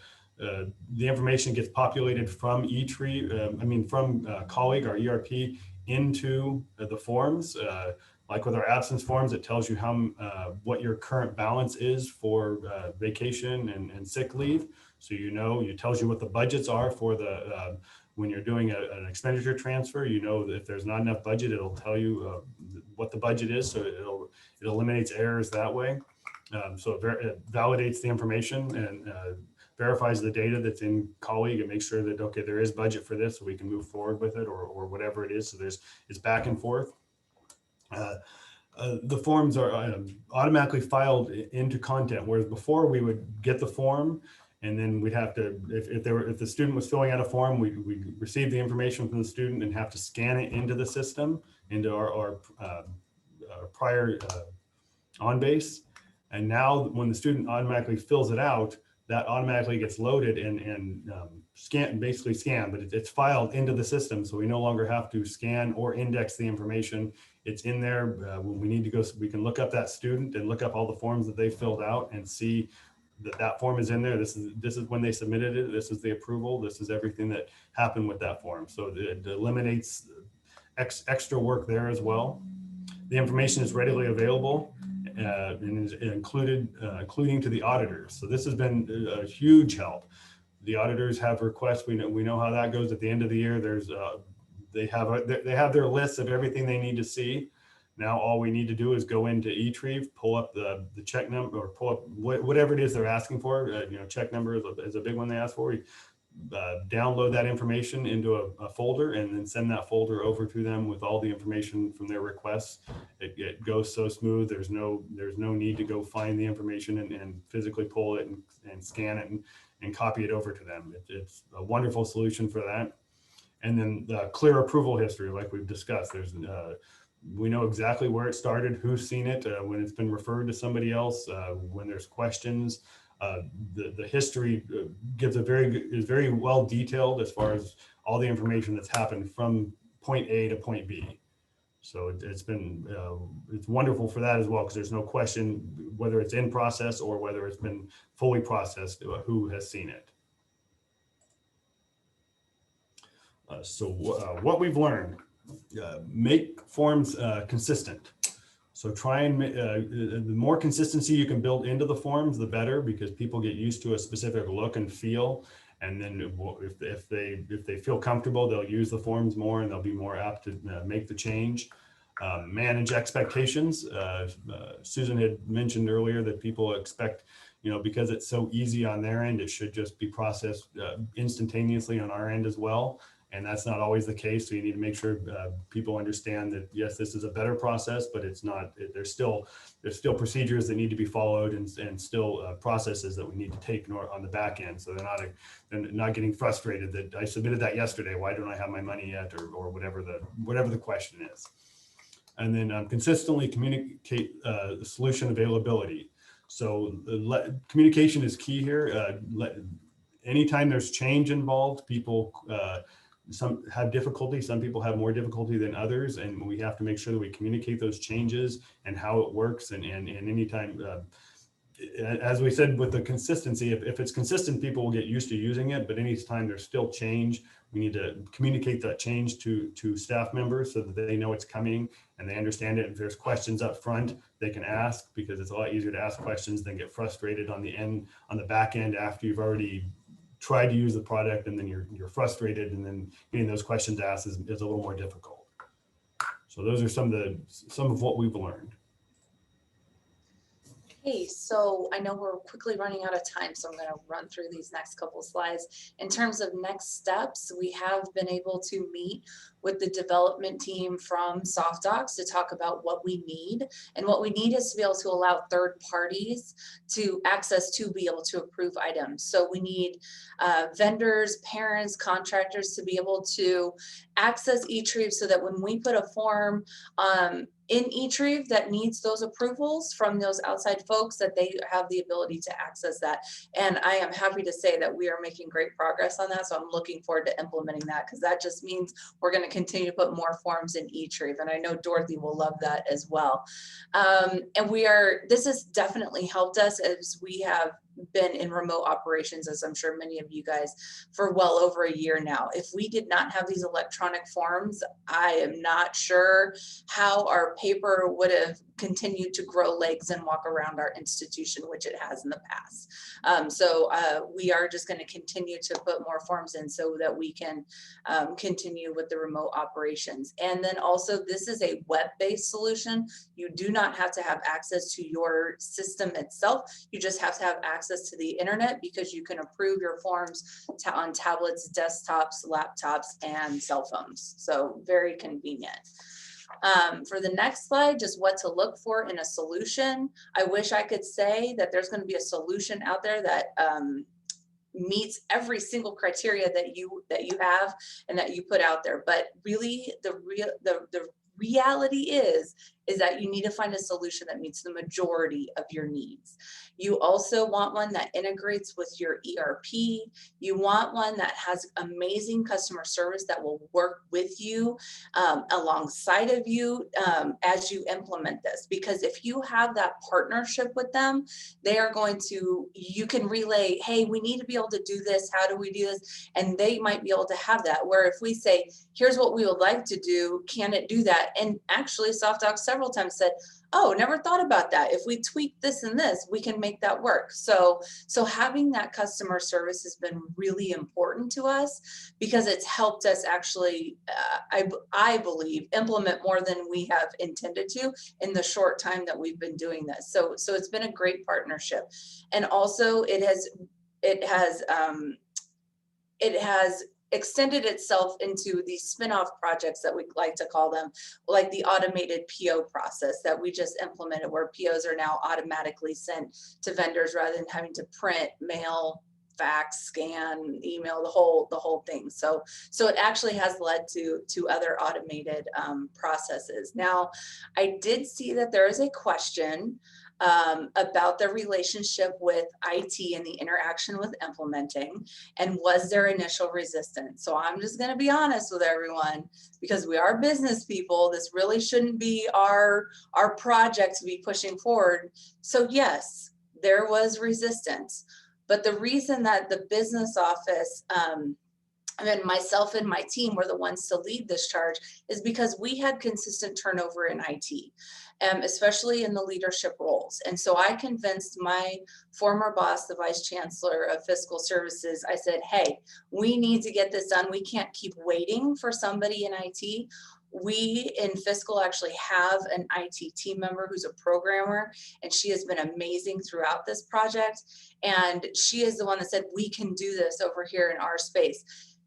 information gets populated from eTrieve, from Colleague, our ERP, into the forms. Like with our absence forms, it tells you what your current balance is for vacation and sick leave. So it tells you what the budgets are for when you're doing an expenditure transfer. That if there's not enough budget, it'll tell you what the budget is. So it eliminates errors that way. So it validates the information and verifies the data that's in Colleague, and makes sure that, okay, there is budget for this, so we can move forward with it, or whatever it is. So it's back and forth. The forms are automatically filed into content, whereas before we would get the form, and then we'd have to, if the student was filling out a form, we'd receive the information from the student and have to scan it into the system, into our prior OnBase. And now when the student automatically fills it out, that automatically gets loaded and basically scanned, but it's filed into the system. So we no longer have to scan or index the information. It's in there. When we need to go, we can look up that student and look up all the forms that they filled out and see that form is in there. This is when they submitted it. This is the approval. This is everything that happened with that form. So it eliminates extra work there as well. The information is readily available and is including to the auditors. So this has been a huge help. The auditors have requests. We know how that goes at the end of the year. They have their lists of everything they need to see. Now all we need to do is go into eTrieve, pull up the check number, or pull up whatever it is they're asking for. Check number is a big one they ask for. We download that information into a folder, and then send that folder over to them with all the information from their requests. It goes so smooth. There's no need to go find the information and physically pull it and scan it and copy it over to them. It's a wonderful solution for that. And then the clear approval history, like we've discussed, we know exactly where it started, who's seen it, when it's been referred to somebody else, when there's questions. The history is very well detailed as far as all the information that's happened from point A to point B. So it's been, it's wonderful for that as well, because there's no question whether it's in process or whether it's been fully processed, who has seen it. What we've learned, make forms consistent. So try and the more consistency you can build into the forms, the better, because people get used to a specific look and feel. And then if they feel comfortable, they'll use the forms more and they'll be more apt to make the change. Manage expectations. Susan had mentioned earlier that people expect, because it's so easy on their end, it should just be processed instantaneously on our end as well. And that's not always the case. So you need to make sure people understand that, yes, this is a better process, but it's not, there's still procedures that need to be followed and still processes that we need to take on the back end. So they're not getting frustrated that I submitted that yesterday. Why don't I have my money yet? Or whatever the question is. And then consistently communicate the solution availability. So communication is key here. Anytime there's change involved, people, some have difficulty, some people have more difficulty than others, and we have to make sure that we communicate those changes and how it works. And anytime, as we said with the consistency, if it's consistent, people will get used to using it, but anytime there's still change, we need to communicate that change to staff members so that they know it's coming and they understand it. If there's questions up front, they can ask, because it's a lot easier to ask questions than get frustrated on the back end after you've already tried to use the product, and then you're frustrated, and then getting those questions asked is a little more difficult. So those are some of what we've learned. Okay, so I know we're quickly running out of time, so I'm going to run through these next couple of slides. In terms of next steps, we have been able to meet with the development team from SoftDocs to talk about what we need. And what we need is to be able to allow third parties to access to be able to approve items. So we need vendors, parents, contractors to be able to access eTrieve so that when we put a form in eTrieve that needs those approvals from those outside folks, that they have the ability to access that. And I am happy to say that we are making great progress on that. So I'm looking forward to implementing that, because that just means we're going to continue to put more forms in eTrieve. And I know Dorothy will love that as well. And this has definitely helped us as we have been in remote operations, as I'm sure many of you guys, for well over a year now. If we did not have these electronic forms, I am not sure how our paper would have continued to grow legs and walk around our institution, which it has in the past. So we are just going to continue to put more forms in so that we can continue with the remote operations. And then also, this is a web-based solution. You do not have to have access to your system itself. You just have to have access to the internet, because you can approve your forms on tablets, desktops, laptops, and cell phones. So very convenient. For the next slide, just what to look for in a solution. I wish I could say that there's going to be a solution out there that meets every single criteria that you have and that you put out there. But really, the reality is that you need to find a solution that meets the majority of your needs. You also want one that integrates with your ERP. You want one that has amazing customer service that will work with you, alongside of you, as you implement this. Because if you have that partnership with them, they are going to, you can relay, hey, we need to be able to do this. How do we do this? And they might be able to have that. Where if we say, here's what we would like to do, can it do that? And actually, SoftDocs several times said, oh, never thought about that. If we tweak this and this, we can make that work. So having that customer service has been really important to us, because it's helped us actually, I believe, implement more than we have intended to in the short time that we've been doing this. So it's been a great partnership. And also it has extended itself into these spin-off projects that we like to call them, like the automated PO process that we just implemented, where POs are now automatically sent to vendors rather than having to print, mail, fax, scan, email, the whole thing. So it actually has led to other automated processes. Now, I did see that there is a question about their relationship with IT and the interaction with implementing, and was there initial resistance. So I'm just going to be honest with everyone, because we are business people. This really shouldn't be our project to be pushing forward. So yes, there was resistance, but the reason that the business office, and myself and my team were the ones to lead this charge is because we had consistent turnover in IT, especially in the leadership roles. And so I convinced my former boss, the Vice Chancellor of Fiscal Services, I said, hey, we need to get this done. We can't keep waiting for somebody in IT. We in fiscal actually have an IT team member who's a programmer, and she has been amazing throughout this project. And she is the one that said, we can do this over here in our space.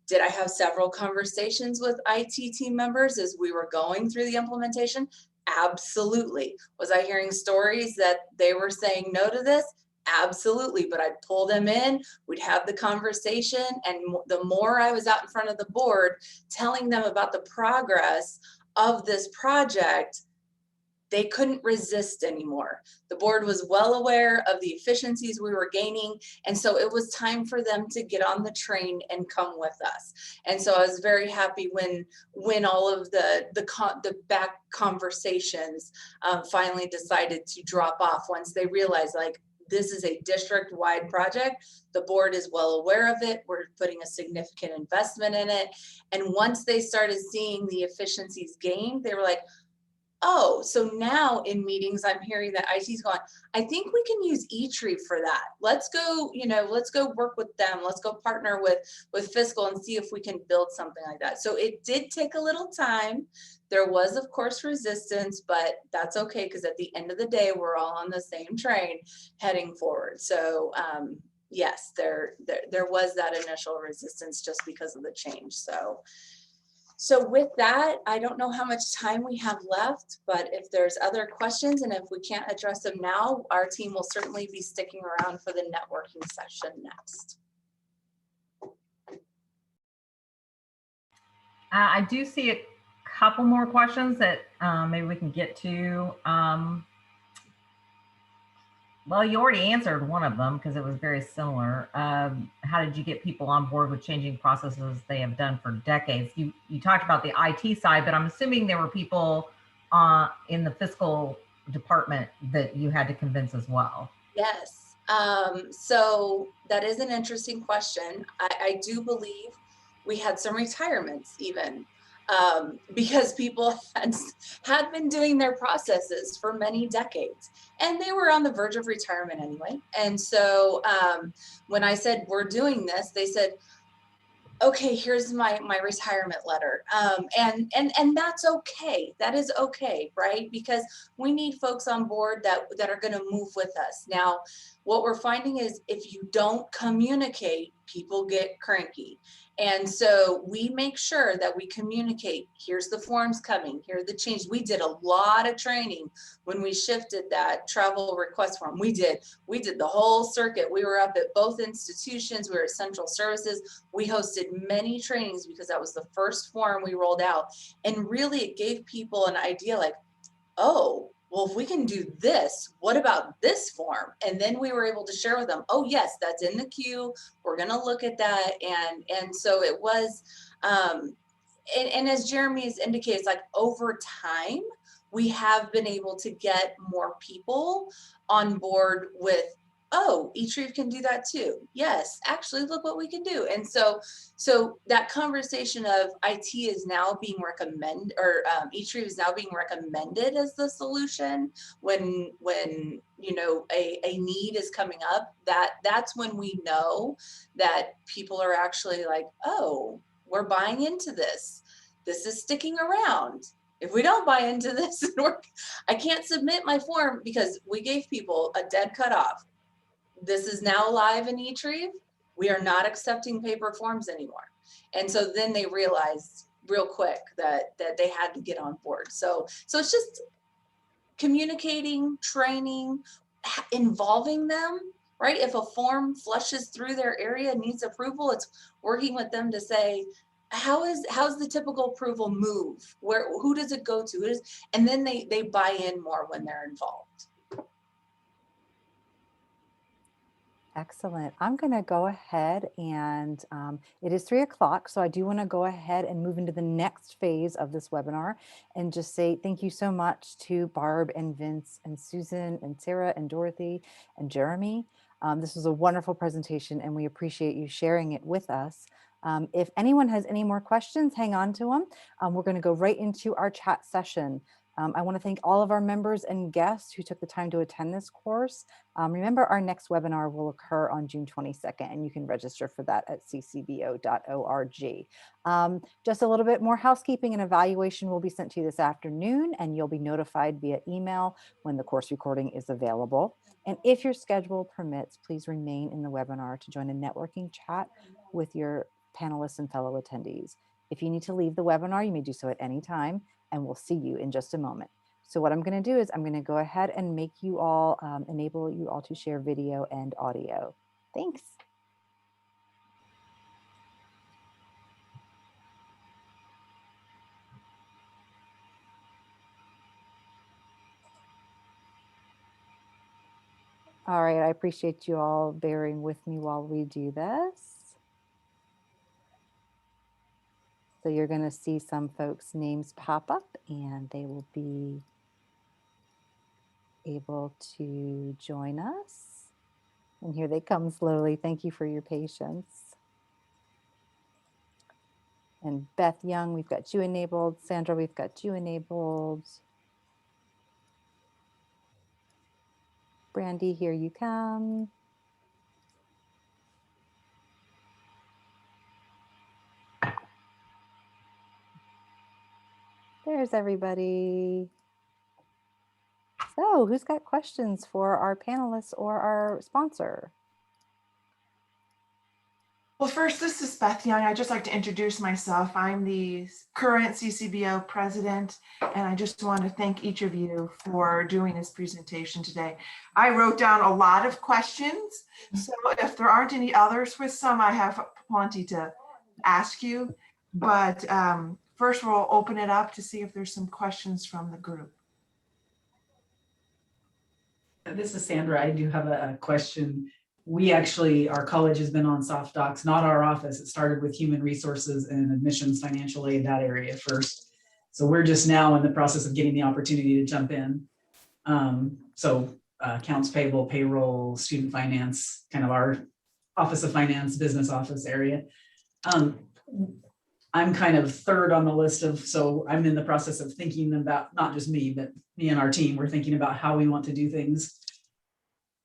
Did I have several conversations with IT team members as we were going through the implementation? Absolutely. Was I hearing stories that they were saying no to this? Absolutely. But I'd pull them in, we'd have the conversation, and the more I was out in front of the board telling them about the progress of this project, they couldn't resist anymore. The board was well aware of the efficiencies we were gaining. And so it was time for them to get on the train and come with us. And so I was very happy when all of the back conversations finally decided to drop off once they realized, like, this is a district-wide project. The board is well aware of it. We're putting a significant investment in it. And once they started seeing the efficiencies gained, they were like, oh, so now in meetings, I'm hearing that IT's going, I think we can use eTrieve for that. Let's go, let's go work with them. Let's go partner with fiscal and see if we can build something like that. So it did take a little time. There was, of course, resistance, but that's okay, because at the end of the day, we're all on the same train heading forward. So yes, there was that initial resistance just because of the change. So with that, I don't know how much time we have left, but if there's other questions and if we can't address them now, our team will certainly be sticking around for the networking session next. I do see a couple more questions that maybe we can get to. Well, you already answered one of them because it was very similar. How did you get people on board with changing processes they have done for decades? You talked about the IT side, but I'm assuming there were people in the fiscal department that you had to convince as well. Yes. So that is an interesting question. I do believe we had some retirements even. Because people had been doing their processes for many decades, and they were on the verge of retirement anyway. And so when I said, we're doing this, they said, okay, here's my retirement letter. And that's okay. That is okay, right? Because we need folks on board that are going to move with us. Now, what we're finding is if you don't communicate, people get cranky. And so we make sure that we communicate, here's the forms coming, here are the changes. We did a lot of training when we shifted that travel request form. We did the whole circuit. We were up at both institutions. We were at Central Services. We hosted many trainings because that was the first form we rolled out. And really it gave people an idea like, oh, well, if we can do this, what about this form? And then we were able to share with them, oh yes, that's in the queue. We're going to look at that. And so it was, and as Jeremy's indicates, like over time, we have been able to get more people on board with, oh, eTrieve can do that too. Yes, actually, look what we can do. And so that conversation of IT is now being recommended, or eTrieve is now being recommended as the solution when a need is coming up. That's when we know that people are actually like, oh, we're buying into this. This is sticking around. If we don't buy into this, I can't submit my form because we gave people a dead cutoff. This is now live in eTrieve. We are not accepting paper forms anymore. And so then they realized real quick that they had to get on board. So it's just communicating, training, involving them, right? If a form flushes through their area and needs approval, it's working with them to say, how's the typical approval move? Who does it go to? And then they buy in more when they're involved. Excellent. I'm going to go ahead and it is 3 o'clock. So I do want to go ahead and move into the next phase of this webinar and just say thank you so much to Barb and Vince and Susan and Sarah and Dorothy and Jeremy. This was a wonderful presentation and we appreciate you sharing it with us. If anyone has any more questions, hang on to them. We're going to go right into our chat session. I want to thank all of our members and guests who took the time to attend this course. Remember, our next webinar will occur on June 22nd, and you can register for that at ccbo.org. Just a little bit more housekeeping. And evaluation will be sent to you this afternoon, and you'll be notified via email when the course recording is available. And if your schedule permits, please remain in the webinar to join a networking chat with your panelists and fellow attendees. If you need to leave the webinar, you may do so at any time, and we'll see you in just a moment. So what I'm going to do is I'm going to go ahead and make you all, enable you all to share video and audio. Thanks. All right, I appreciate you all bearing with me while we do this. So you're going to see some folks' names pop up and they will be able to join us. And here they come slowly. Thank you for your patience. And Beth Young, we've got you enabled. Sandra, we've got you enabled. Brandy, here you come. There's everybody. So who's got questions for our panelists or our sponsor? Well, first, this is Beth Young. I'd just like to introduce myself. I'm the current CCBO president, and I just want to thank each of you for doing this presentation today. I wrote down a lot of questions, so if there aren't any others with some, I have plenty to ask you. But first, we'll open it up to see if there's some questions from the group. This is Sandra. I do have a question. We actually, our college has been on soft docs, not our office. It started with human resources and admissions, financial aid, that area first. So we're just now in the process of getting the opportunity to jump in. Accounts payable, payroll, student finance, kind of our office of finance, business office area. I'm kind of third on the list of, so I'm in the process of thinking about, not just me, but me and our team, we're thinking about how we want to do things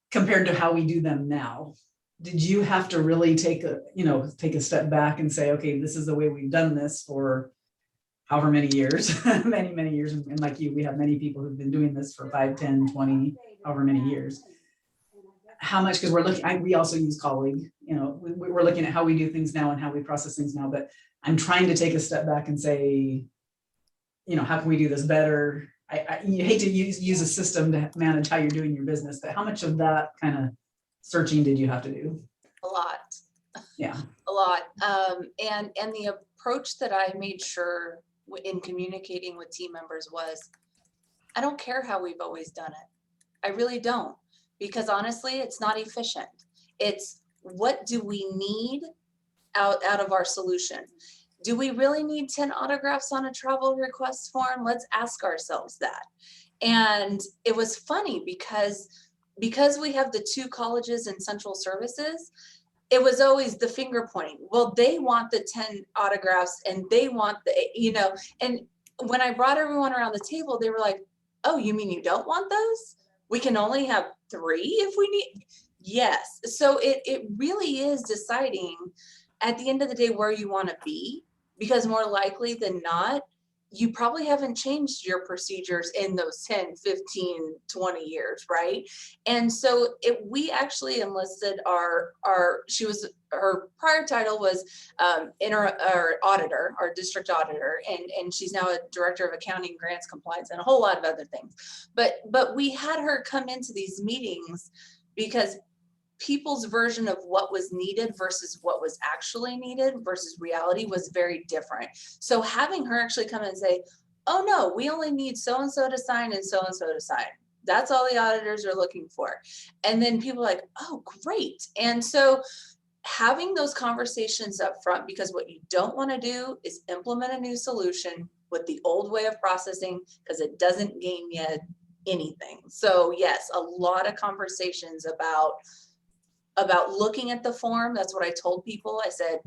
compared to how we do them now. Did you have to really take a step back and say, okay, this is the way we've done this for however many years, many years. And like you, we have many people who've been doing this for 5, 10, 20, however many years. How much, because we're looking, we also use Colleague, we're looking at how we do things now and how we process things now, but I'm trying to take a step back and say, how can we do this better? You hate to use a system to manage how you're doing your business, but how much of that kind of searching did you have to do? A lot. Yeah. A lot. And the approach that I made sure in communicating with team members was, I don't care how we've always done it. I really don't, because honestly, it's not efficient. It's what do we need out of our solution? Do we really need 10 autographs on a travel request form? Let's ask ourselves that. And it was funny because we have the 2 colleges and central services, it was always the finger pointing. Well, they want the 10 autographs and they want the, and when I brought everyone around the table, they were like, oh, you mean you don't want those? We can only have 3 if we need. Yes. So it really is deciding at the end of the day where you want to be, because more likely than not, you probably haven't changed your procedures in those 10, 15, 20 years, right? And so we actually enlisted her prior title was auditor, our district auditor, and she's now a director of accounting, grants, compliance, and a whole lot of other things. But we had her come into these meetings because people's version of what was needed versus what was actually needed versus reality was very different. So having her actually come and say, oh no, we only need so-and-so to sign and so-and-so to sign. That's all the auditors are looking for. And then people are like, oh, great. And so having those conversations up front, because what you don't want to do is implement a new solution with the old way of processing, because it doesn't gain you anything. So yes, a lot of conversations about looking at the form. That's what I told people. I said,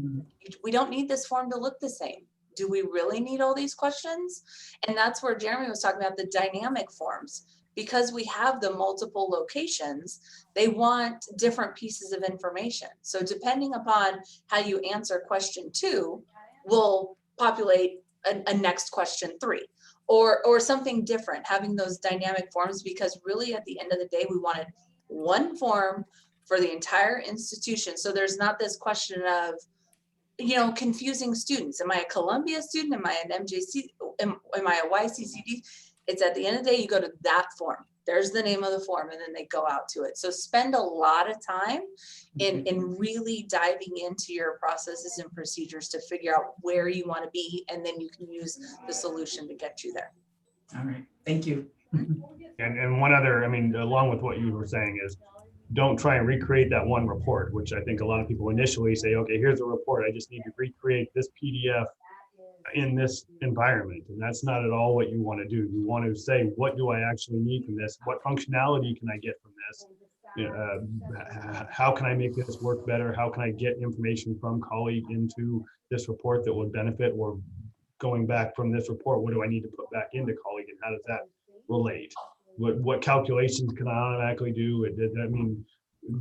we don't need this form to look the same. Do we really need all these questions? And that's where Jeremy was talking about the dynamic forms. Because we have the multiple locations, they want different pieces of information. So depending upon how you answer question 2, will populate a next question 3 or something different, having those dynamic forms, because really at the end of the day, we wanted one form for the entire institution. So there's not this question of, confusing students. Am I a Columbia student? Am I an MJC? Am I a YCCD? It's at the end of the day, you go to that form. There's the name of the form, and then they go out to it. So spend a lot of time in really diving into your processes and procedures to figure out where you want to be, and then you can use the solution to get you there. All right, thank you. And one other, along with what you were saying, is don't try and recreate that one report, which I think a lot of people initially say, okay, here's a report. I just need to recreate this PDF in this environment. And that's not at all what you want to do. You want to say, what do I actually need from this? What functionality can I get from this? How can I make this work better? How can I get information from colleague into this report that would benefit, or going back from this report, what do I need to put back into colleague, and how does that relate? What calculations can I automatically do?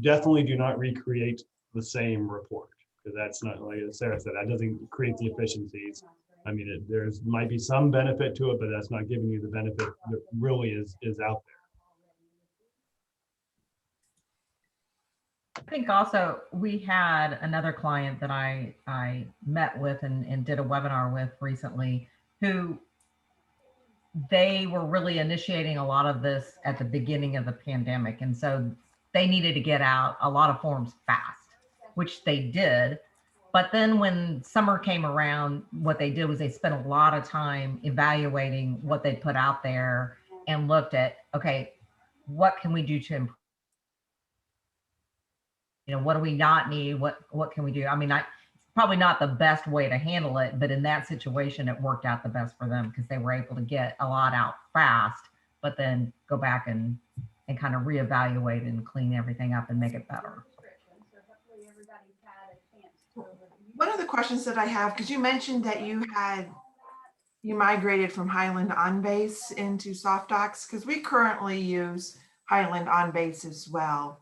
Definitely do not recreate the same report, because that's not, like Sarah said, that doesn't create the efficiencies. There's might be some benefit to it, but that's not giving you the benefit that really is out there. I think also we had another client that I met with and did a webinar with recently, who they were really initiating a lot of this at the beginning of the pandemic. And so they needed to get out a lot of forms fast, which they did. But then when summer came around, what they did was they spent a lot of time evaluating what they put out there and looked at, okay, what can we do to improve? What do we not need? What can we do? Probably not the best way to handle it, but in that situation, it worked out the best for them, because they were able to get a lot out fast, but then go back and kind of reevaluate and clean everything up and make it better. One of the questions that I have, because you mentioned that you migrated from Highland OnBase into SoftDocs, because we currently use Highland OnBase as well.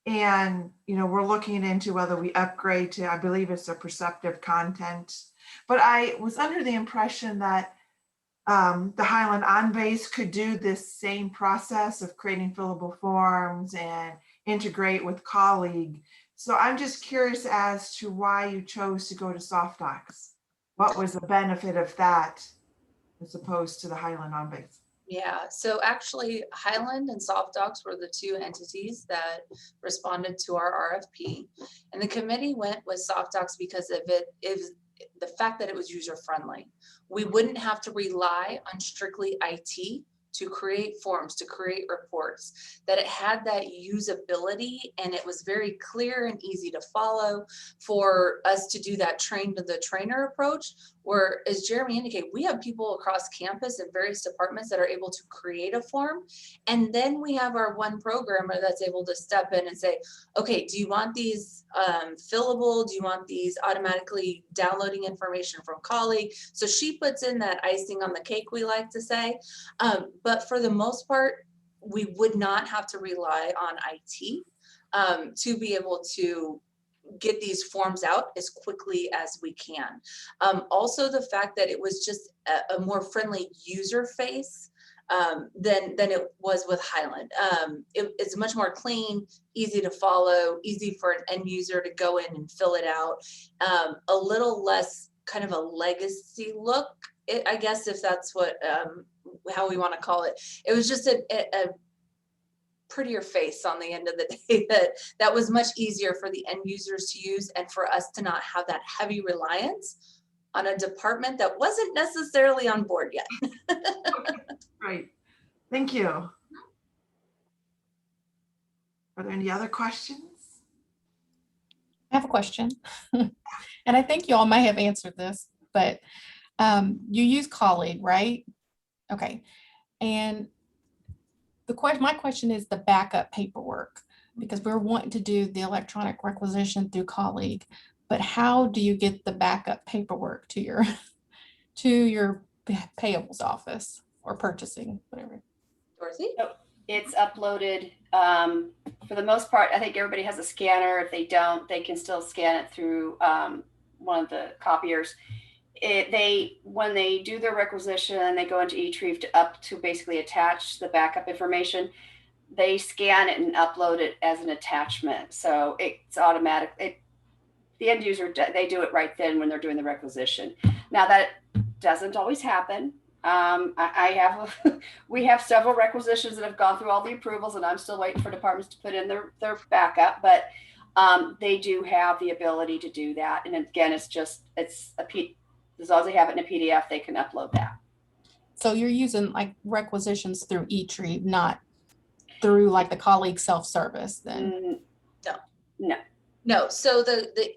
And, we're looking into whether we upgrade to, I believe it's a Perceptive Content. But I was under the impression that the Highland OnBase could do this same process of creating fillable forms and integrate with colleague. So I'm just curious as to why you chose to go to SoftDocs. What was the benefit of that as opposed to the Highland OnBase? Yeah, so actually Highland and SoftDocs were the 2 entities that responded to our RFP. And the committee went with SoftDocs because of the fact that it was user friendly. We wouldn't have to rely on strictly IT to create forms, to create reports, that it had that usability, and it was very clear and easy to follow for us to do that train to the trainer approach, where, as Jeremy indicated, we have people across campus in various departments that are able to create a form. And then we have our one programmer that's able to step in and say, okay, do you want these fillable? Do you want these automatically downloading information from colleague? So she puts in that icing on the cake, we like to say. But for the most part, we would not have to rely on IT to be able to get these forms out as quickly as we can. Also, the fact that it was just a more friendly user face than it was with Highland. It's much more clean, easy to follow, easy for an end user to go in and fill it out. A little less kind of a legacy look, I guess, if that's what how we want to call it. It was just a prettier face on the end of the day that was much easier for the end users to use, and for us to not have that heavy reliance on a department that wasn't necessarily on board yet. Right. Thank you. Are there any other questions? I have a question. And I think you all may have answered this, but you use Colleague, right? Okay. And my question is the backup paperwork, because we're wanting to do the electronic requisition through Colleague, but how do you get the backup paperwork to your payables office or purchasing, whatever? Dorothy? It's uploaded, for the most part. I think everybody has a scanner. If they don't, they can still scan it through one of the copiers. When they do their requisition, they go into eTrieve to basically attach the backup information. They scan it and upload it as an attachment. So it's automatic. The end user, they do it right then when they're doing the requisition. Now that doesn't always happen. We have several requisitions that have gone through all the approvals, and I'm still waiting for departments to put in their backup, but they do have the ability to do that. And again, as long as they have it in a PDF, they can upload that. So you're using like requisitions through eTrieve, not through like the Colleague self-service then? No, so the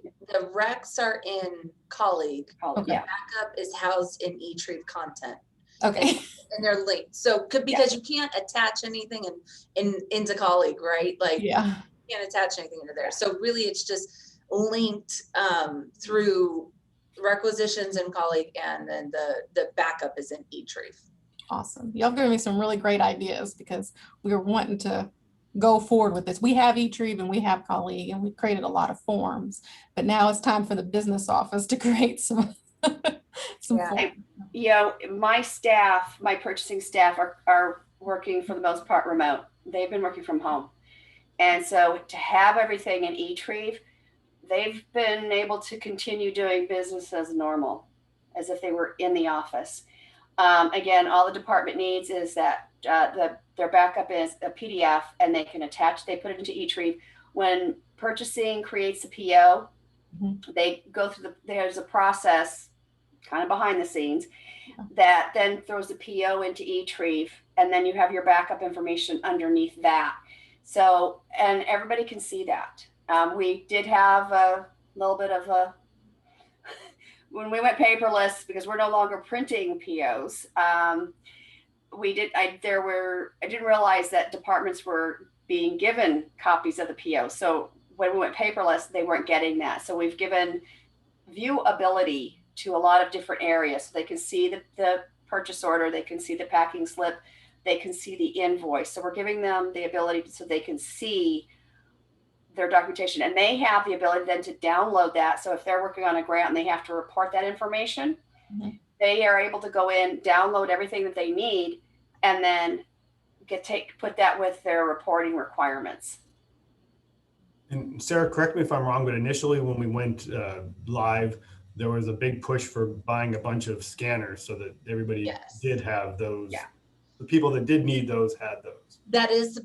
recs are in Colleague. Okay. The backup is housed in eTrieve content. Okay. And they're linked. So because you can't attach anything into Colleague, right? Like Yeah. you can't attach anything into there. So really it's just linked through requisitions in Colleague, and then the backup is in eTrieve. Awesome. Y'all giving me some really great ideas, because we were wanting to go forward with this. We have eTrieve and we have Colleague, and we created a lot of forms, but now it's time for the business office to create some forms. My purchasing staff are working for the most part remote. They've been working from home. And so to have everything in eTrieve, they've been able to continue doing business as normal, as if they were in the office. Again, all the department needs is that their backup is a PDF, and they can they put it into eTrieve. When purchasing creates a PO, they go through there's a process kind of behind the scenes that then throws the PO into eTrieve, and then you have your backup information underneath that. So, and everybody can see that. We did have a little bit of when we went paperless, because we're no longer printing POs. I didn't realize that departments were being given copies of the PO. So when we went paperless, they weren't getting that. So we've given viewability to a lot of different areas. So they can see the purchase order, they can see the packing slip, they can see the invoice. So we're giving them the ability so they can see their documentation, and they have the ability then to download that. So if they're working on a grant and they have to report that information, they are able to go in, download everything that they need, and then put that with their reporting requirements. And Sarah, correct me if I'm wrong, but initially when we went live, there was a big push for buying a bunch of scanners so that everybody did have those. Yeah. The people that did need those had those. That is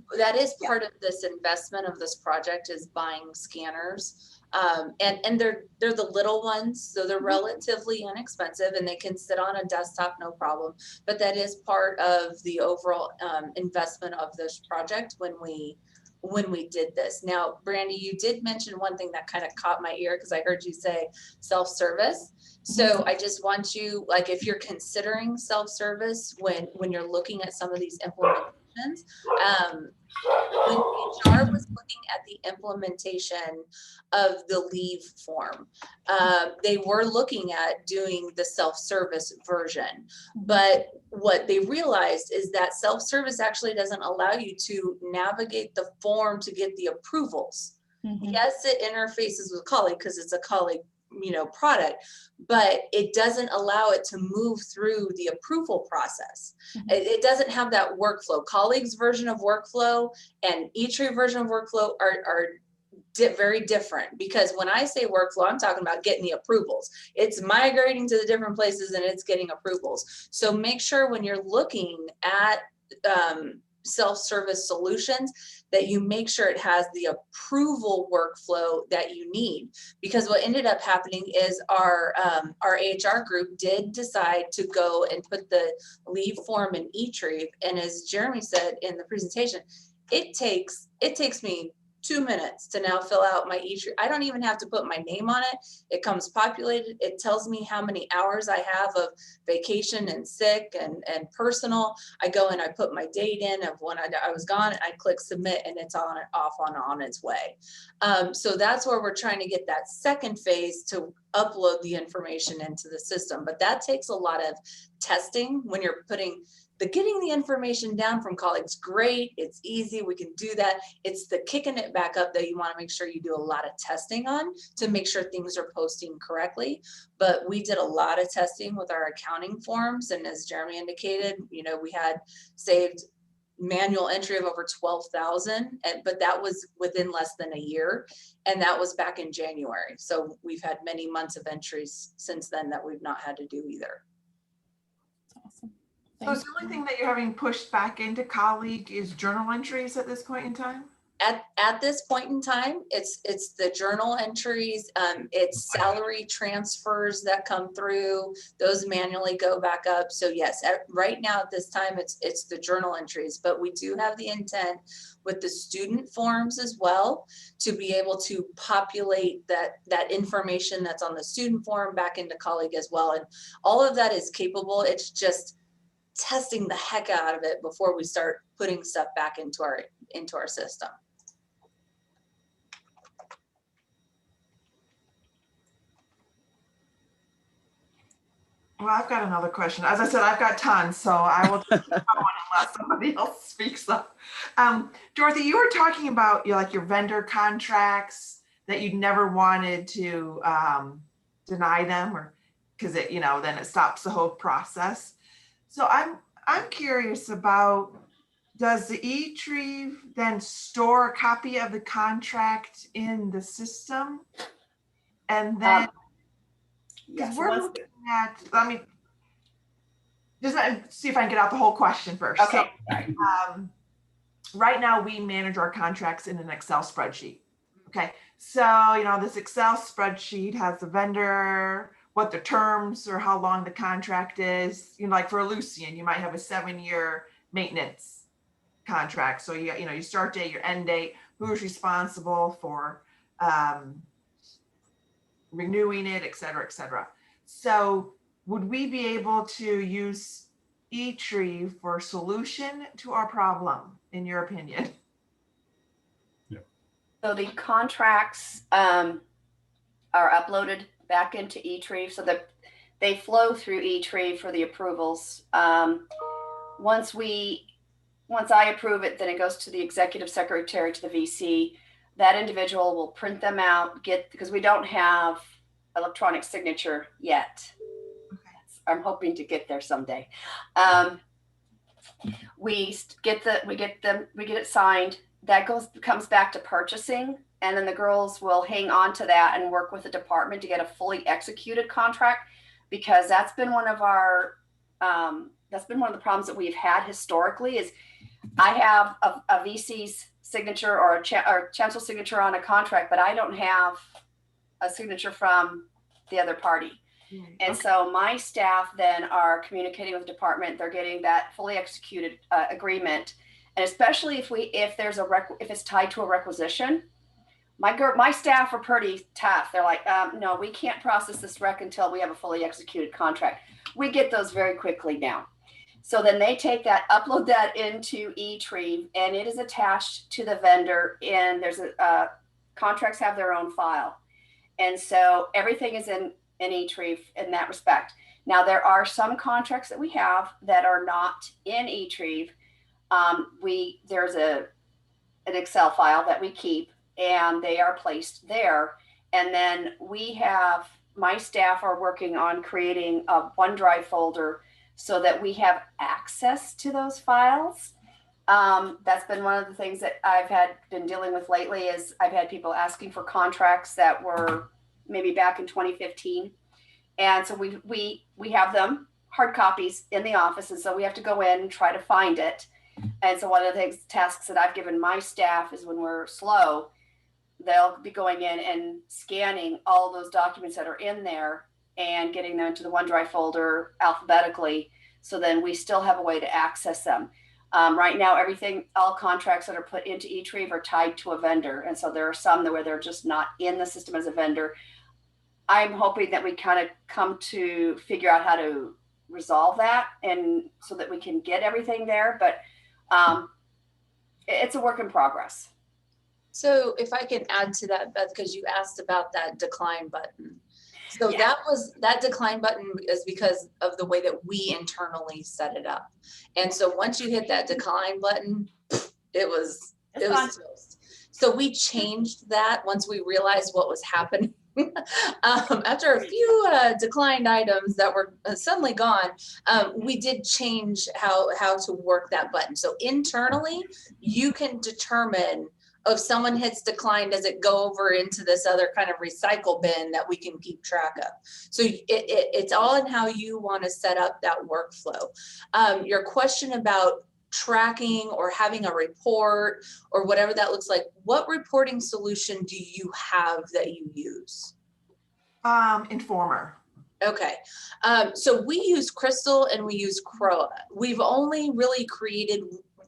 part of this investment of this project, is buying scanners. And they're the little ones, so they're relatively inexpensive, and they can sit on a desktop, no problem. But that is part of the overall investment of this project when we did this. Now, Brandy, you did mention one thing that kind of caught my ear, because I heard you say self-service. So I just want you, like, if you're considering self-service when you're looking at some of these implementations, when HR was looking at the implementation of the leave form, they were looking at doing the self-service version. But what they realized is that self-service actually doesn't allow you to navigate the form to get the approvals. Yes, it interfaces with Colleague because it's a Colleague product, but it doesn't allow it to move through the approval process. It doesn't have that workflow. Colleague's version of workflow and eTrieve version of workflow are very different, because when I say workflow, I'm talking about getting the approvals. It's migrating to the different places and it's getting approvals. So make sure when you're looking at self-service solutions that you make sure it has the approval workflow that you need. Because what ended up happening is our HR group did decide to go and put the leave form in eTrieve. And as Jeremy said in the presentation, it takes me 2 minutes to now fill out my E-Tree. I don't even have to put my name on it. It comes populated. It tells me how many hours I have of vacation and sick and personal. I go and I put my date in of when I was gone. I click submit and it's on its way. So that's where we're trying to get that second phase to upload the information into the system. But that takes a lot of testing when you're getting the information down from colleagues. Great, it's easy, we can do that. It's the kicking it back up that you want to make sure you do a lot of testing on to make sure things are posting correctly. But we did a lot of testing with our accounting forms, and as Jeremy indicated, we had saved manual entry of over 12,000, but that was within less than a year, and that was back in January. So we've had many months of entries since then that we've not had to do either. Awesome. So is the only thing that you're having pushed back into colleague is journal entries at this point in time? At this point in time, it's the journal entries, it's salary transfers that come through, those manually go back up. So yes, right now at this time, it's the journal entries, but we do have the intent with the student forms as well to be able to populate that information that's on the student form back into colleague as well. And all of that is capable. It's just testing the heck out of it before we start putting stuff back into our system. Well, I've got another question. As I said, I've got tons, so I will just keep going unless somebody else speaks up. Dorothy, you were talking about your vendor contracts that you'd never wanted to deny them, or because then it stops the whole process. So I'm curious about, does the eTrieve then store a copy of the contract in the system? And then Yes, we're once- looking at, let me just see if I can get out the whole question first. Okay. So, right now we manage our contracts in an Excel spreadsheet. Okay. So, this Excel spreadsheet has the vendor, what the terms or how long the contract is. Like for Lucian, you might have a 7-year maintenance contract. So your start date, your end date, who's responsible for renewing it, et cetera, et cetera. So would we be able to use eTrieve for a solution to our problem, in your opinion? Yeah. So the contracts are uploaded back into eTrieve so that they flow through eTrieve for the approvals. Once I approve it, then it goes to the executive secretary, to the VC. That individual will print them out, because we don't have electronic signature yet. Okay. I'm hoping to get there someday. We get it signed. That comes back to purchasing, and then the girls will hang on to that and work with the department to get a fully executed contract, because that's been one of the problems that we've had historically. Is I have a VC's signature or a chancellor signature on a contract, but I don't have a signature from the other party. And so my staff then are communicating with the department. They're getting that fully executed agreement. And especially if it's tied to a requisition, my staff are pretty tough. They're like, no, we can't process this rec until we have a fully executed contract. We get those very quickly now. So then they take that, upload that into eTrieve, and it is attached to the vendor. And there's contracts have their own file. And so everything is in eTrieve in that respect. Now, there are some contracts that we have that are not in eTrieve. There's an Excel file that we keep, and they are placed there. And then my staff are working on creating a OneDrive folder so that we have access to those files. That's been one of the things that I've been dealing with lately. Is I've had people asking for contracts that were maybe back in 2015. And so we have them, hard copies, in the office. And so we have to go in and try to find it. And so one of the tasks that I've given my staff is, when we're slow, they'll be going in and scanning all those documents that are in there and getting them into the OneDrive folder alphabetically. So then we still have a way to access them. Right now, all contracts that are put into eTrieve are tied to a vendor. And so there are some where they're just not in the system as a vendor. I'm hoping that we kind of come to figure out how to resolve that, and so that we can get everything there. But it's a work in progress. So if I can add to that, Beth, because you asked about that decline button. So Yeah. that decline button is because of the way that we internally set it up. And so once you hit that decline button, it was gone. toast. So we changed that once we realized what was happening. After a few declined items that were suddenly gone, we did change how to work that button. So internally, you can determine if someone hits decline, does it go over into this other kind of recycle bin that we can keep track of? So it's all in how you want to set up that workflow. Your question about tracking or having a report or whatever that looks like, what reporting solution do you have that you use? Informer. Okay, so we use Crystal and we use Croa. We've only really created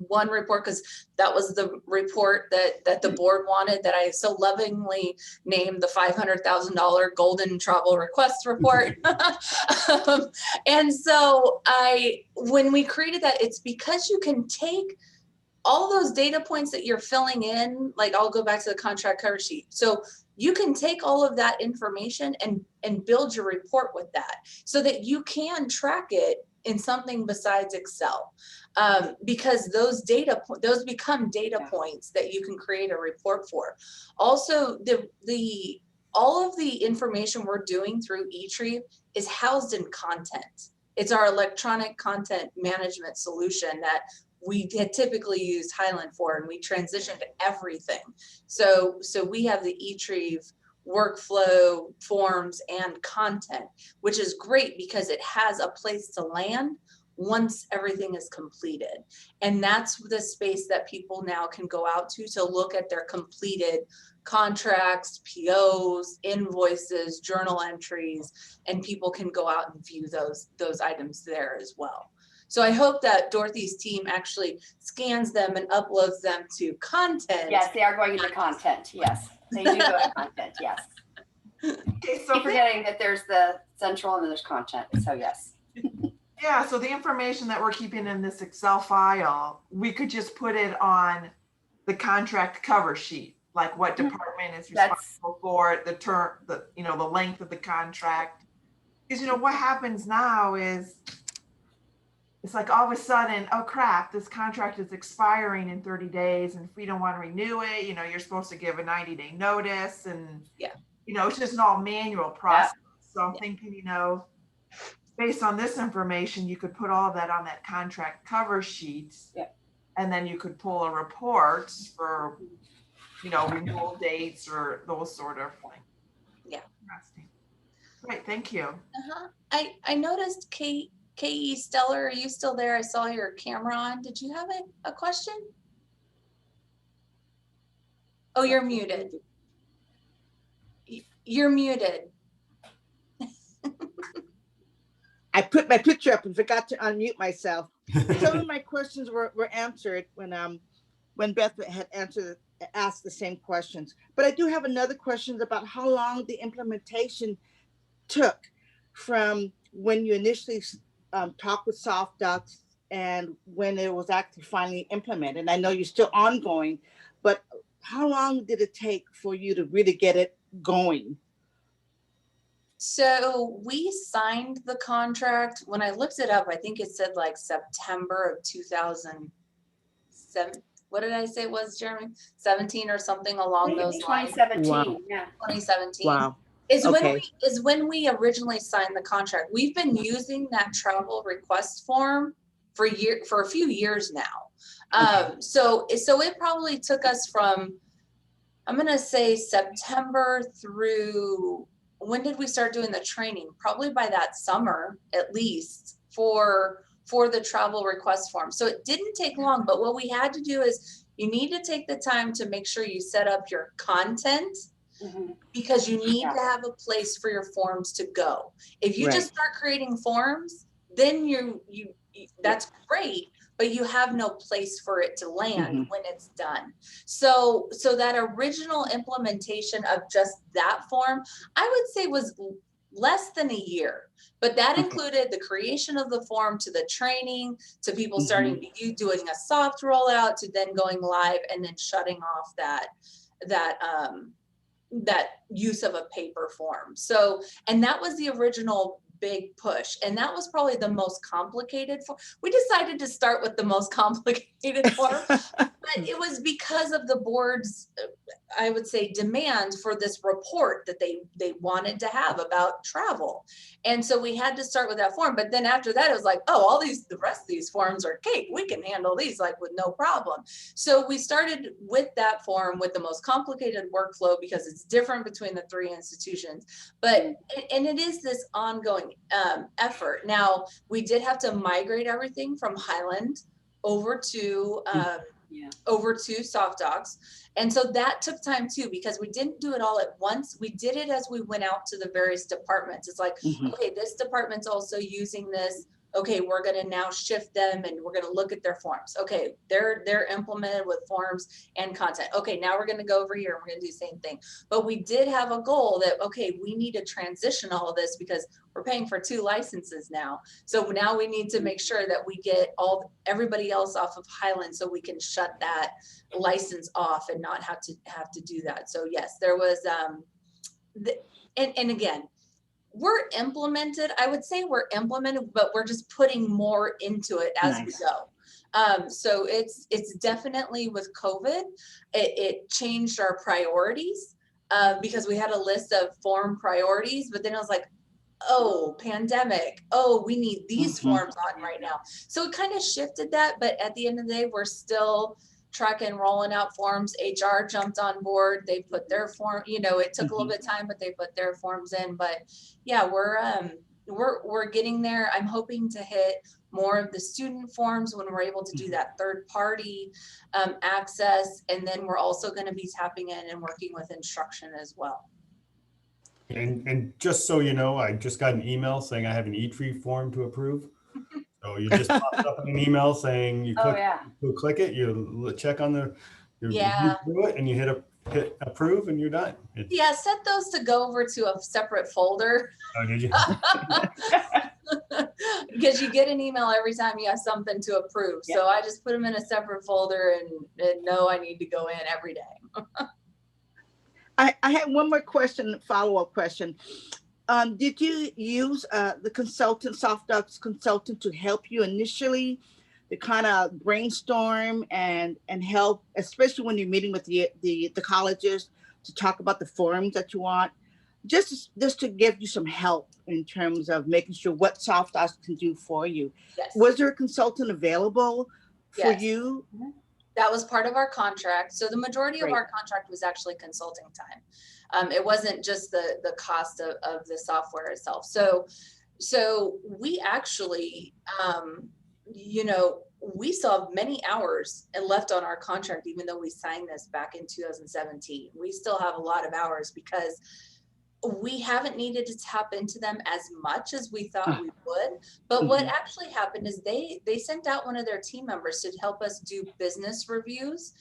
one report because that was the report that the board wanted, that I so lovingly named the $500,000 golden travel request report. And so when we created that, it's because you can take all those data points that you're filling in, like I'll go back to the contract cover sheet. So you can take all of that information and build your report with that so that you can track it in something besides Excel. Because those become data points that you can create a report for. Also, all of the information we're doing through eTrieve is housed in content. It's our electronic content management solution that we had typically used Highland for, and we transitioned everything. So we have the eTrieve workflow, forms, and content, which is great because it has a place to land once everything is completed. And that's the space that people now can go out to look at their completed contracts, POs, invoices, journal entries, and people can go out and view those items there as well. So I hope that Dorothy's team actually scans them and uploads them to content. Yes, they are going into content. Yes, they do go to content. Yes. Okay, so Keep forgetting that there's the central and then there's content. So yes. yeah, so the information that we're keeping in this Excel file, we could just put it on the contract cover sheet, like what department is responsible for it, the term, the length of the contract. Because what happens now is it's like all of a sudden, oh crap, this contract is expiring in 30 days. And if we don't want to renew it, you're supposed to give a 90-day notice. And, it's just an all manual process. Yeah. So I'm thinking, based on this information, you could put all of that on that contract cover sheet. Yeah. And then you could pull a report for, renewal dates or those sort of things. Yeah. Interesting. Great, thank you. I noticed K.E. Stellar, are you still there? I saw your camera on. Did you have a question? Oh, you're muted. You're muted. I put my picture up and forgot to unmute myself. Some of my questions were answered when Beth had asked the same questions. But I do have another question about how long the implementation took from when you initially talked with SoftDocs and when it was actually finally implemented. And I know you're still ongoing, but how long did it take for you to really get it going? So we signed the contract. When I looked it up, I think it said like September of 2007. What did I say it was, Jeremy? 17 or something along those lines. 2017. Wow. Yeah. 2017. Wow. Is when we originally signed the contract. We've been using that travel request form for a few years now. So it probably took us from, I'm gonna say September through, when did we start doing the training? Probably by that summer, at least, for the travel request form. So it didn't take long, but what we had to do is you need to take the time to make sure you set up your content. Mm-hmm. Because you need to have a place for your forms to go. If you just start creating forms, then you that's great, but you have no place for it to land when it's done. So that original implementation of just that form, I would say was less than a year, but that included the creation of the form, to the training, to people starting to doing a soft rollout, to then going live and then shutting off that use of a paper form. So, and that was the original big push. And that was probably the most complicated form. We decided to start with the most complicated form, but it was because of the board's, I would say, demand for this report that they wanted to have about travel. And so we had to start with that form. But then after that, it was like, oh, the rest of these forms are cake. We can handle these like with no problem. So we started with that form with the most complicated workflow because it's different between the three institutions. But, and it is this ongoing effort. Now, we did have to migrate everything from Highland over to SoftDocs. And so that took time too, because we didn't do it all at once. We did it as we went out to the various departments. It's like, okay, this department's also using this. Okay, we're going to now shift them and we're going to look at their forms. Okay, they're implemented with forms and content. Okay, now we're going to go over here and we're going to do the same thing. But we did have a goal that, okay, we need to transition all of this because we're paying for 2 licenses now. So now we need to make sure that we get everybody else off of Highland so we can shut that license off and not have to do that. So yes, there was, and again, I would say we're implemented, but we're just putting more into it as we go. So it's definitely with COVID, it changed our priorities because we had a list of form priorities, but then I was like, oh, pandemic. Oh, we need these forms on right now. So it kind of shifted that, but at the end of the day, we're still tracking, rolling out forms. HR jumped on board. They put their form, it took a little bit of time, but they put their forms in. But yeah, we're getting there. I'm hoping to hit more of the student forms when we're able to do that third party access. And then we're also going to be tapping in and working with instruction as well. And just so you know, I just got an email saying I have an eTree form to approve. So you just popped up in an email saying you click it, you check on you do it, and you hit approve, and you're done. Set those to go over to a separate folder. Oh, did you? Because you get an email every time you have something to approve. So I just put them in a separate folder and know I need to go in every day. I have one more question, follow-up question. Did you use the SoftDocs consultant to help you initially to kind of brainstorm and help, especially when you're meeting with the colleges to talk about the forms that you want, just to give you some help in terms of making sure what SoftDocs can do for you? Yes. Was there a consultant available for you? That was part of our contract. So the majority of our contract was actually consulting time. It wasn't just the cost of the software itself. So we actually, we still have many hours and left on our contract, even though we signed this back in 2017. We still have a lot of hours because we haven't needed to tap into them as much as we thought we would. But what actually happened is they sent out one of their team members to help us do business reviews,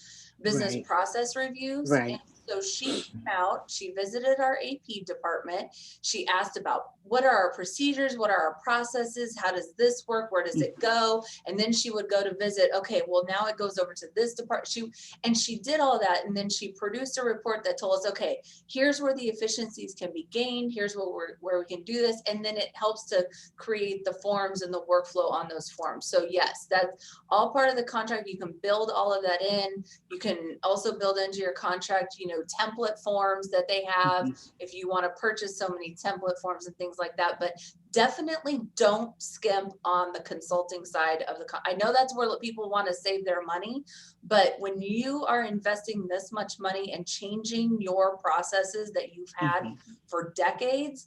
business process reviews. And so she came out, she visited our AP department. She asked about what are our procedures, what are our processes, how does this work, where does it go? And then she would go to visit, okay, well now it goes over to this department. She did all that, and then she produced a report that told us, okay, here's where the efficiencies can be gained, here's where we can do this, and then it helps to create the forms and the workflow on those forms. So yes, that's all part of the contract. You can build all of that in. You can also build into your contract, template forms that they have if you want to purchase so many template forms and things like that. But definitely don't skimp on the consulting side of I know that's where people want to save their money, but when you are investing this much money and changing your processes that you've had for decades,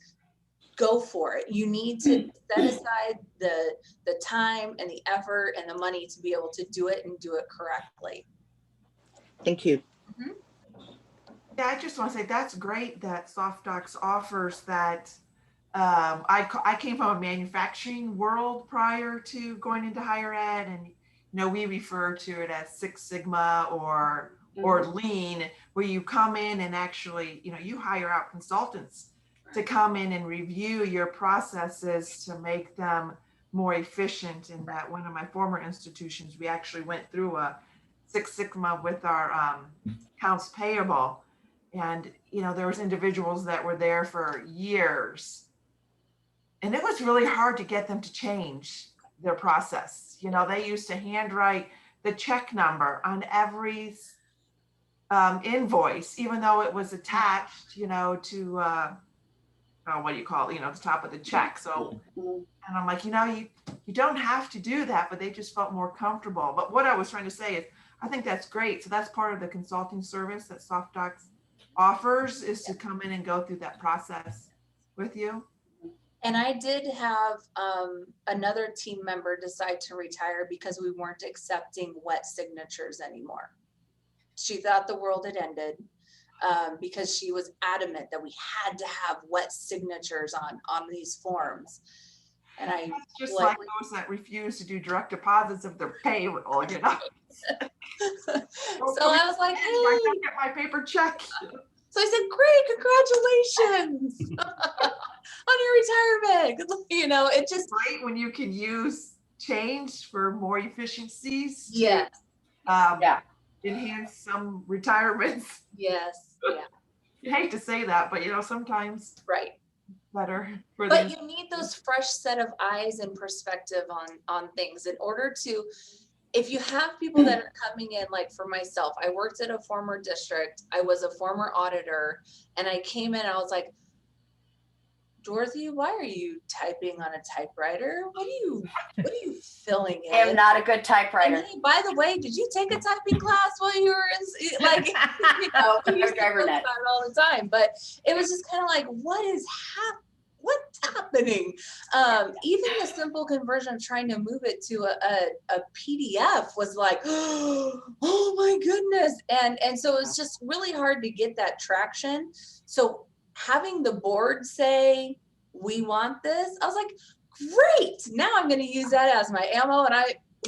go for it. You need to set aside the time and the effort and the money to be able to do it and do it correctly. Thank you. Yeah, I just want to say that's great that SoftDocs offers that. I came from a manufacturing world prior to going into higher ed, and we refer to it as Six Sigma or Lean, where you come in and actually, you hire out consultants to come in and review your processes to make them more efficient. And that one of my former institutions, we actually went through a Six Sigma with our accounts payable. And, there was individuals that were there for years. And it was really hard to get them to change their process. They used to handwrite the check number on every invoice, even though it was attached, to what do you call it, the top of the check. So, and I'm like, you don't have to do that, but they just felt more comfortable. But what I was trying to say is, I think that's great. So that's part of the consulting service that SoftDocs offers, is to come in and go through that process with you. And I did have another team member decide to retire because we weren't accepting wet signatures anymore. She thought the world had ended because she was adamant that we had to have wet signatures on these forms. And I just like those that refuse to do direct deposits of their payroll, So I was like, hey, I get my paper check. So I said, great, congratulations on your retirement. It just great when you can use change for more efficiencies. Yes. Enhance some retirements. Yes. Yeah. You hate to say that, but sometimes right. Better for but you need those fresh set of eyes and perspective on things in order to, if you have people that are coming in, like for myself, I worked at a former district, I was a former auditor, and I came in, I was like, Dorothy, why are you typing on a typewriter? What are you filling in? I'm not a good typewriter. And hey, by the way, did you take a typing class while you were in, like, we used to talk about it all the time, but it was just kind of like, what's happening? Even the simple conversion of trying to move it to a PDF was like, oh my goodness. And so it's just really hard to get that traction. So having the board say, we want this, I was like, great. Now I'm going to use that as my ammo, and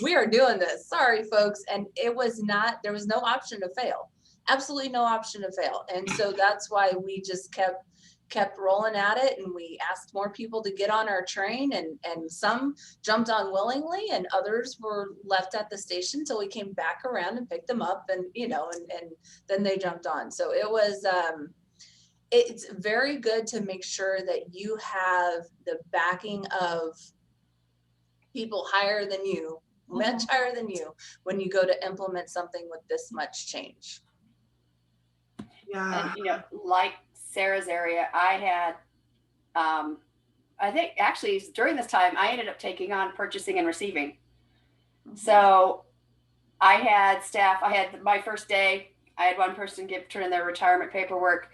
we are doing this. Sorry, folks. And there was no option to fail. Absolutely no option to fail. And so that's why we just kept rolling at it, and we asked more people to get on our train, and some jumped on willingly, and others were left at the station until we came back around and picked them up, and and then they jumped on. So it was it's very good to make sure that you have the backing of people higher than you, much higher than you, when you go to implement something with this much change. Yeah. And like Sarah's area, I had, I think actually during this time, I ended up taking on purchasing and receiving. So I had staff, I had my first day, I had one person turn in their retirement paperwork.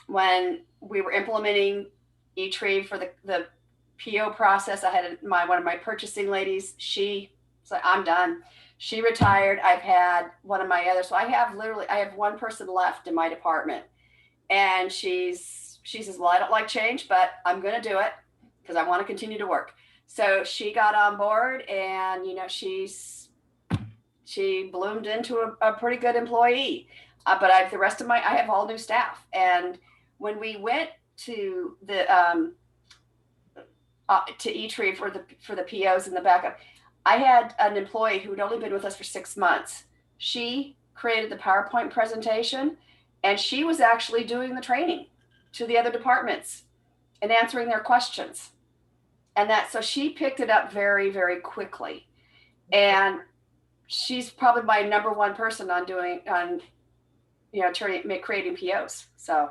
When we were implementing eTrieve for the PO process, I had one of my purchasing ladies, she was like, I'm done. She retired. I've had one of my others. So I have one person left in my department. And she says, well, I don't like change, but I'm going to do it because I want to continue to work. So she got on board, and, she bloomed into a pretty good employee. But I have all new staff. And when we went to the, to eTrieve for the POs and the backup, I had an employee who had only been with us for 6 months. She created the PowerPoint presentation, and she was actually doing the training to the other departments and answering their questions. And so she picked it up very, very quickly. And she's probably my number one person creating POs. So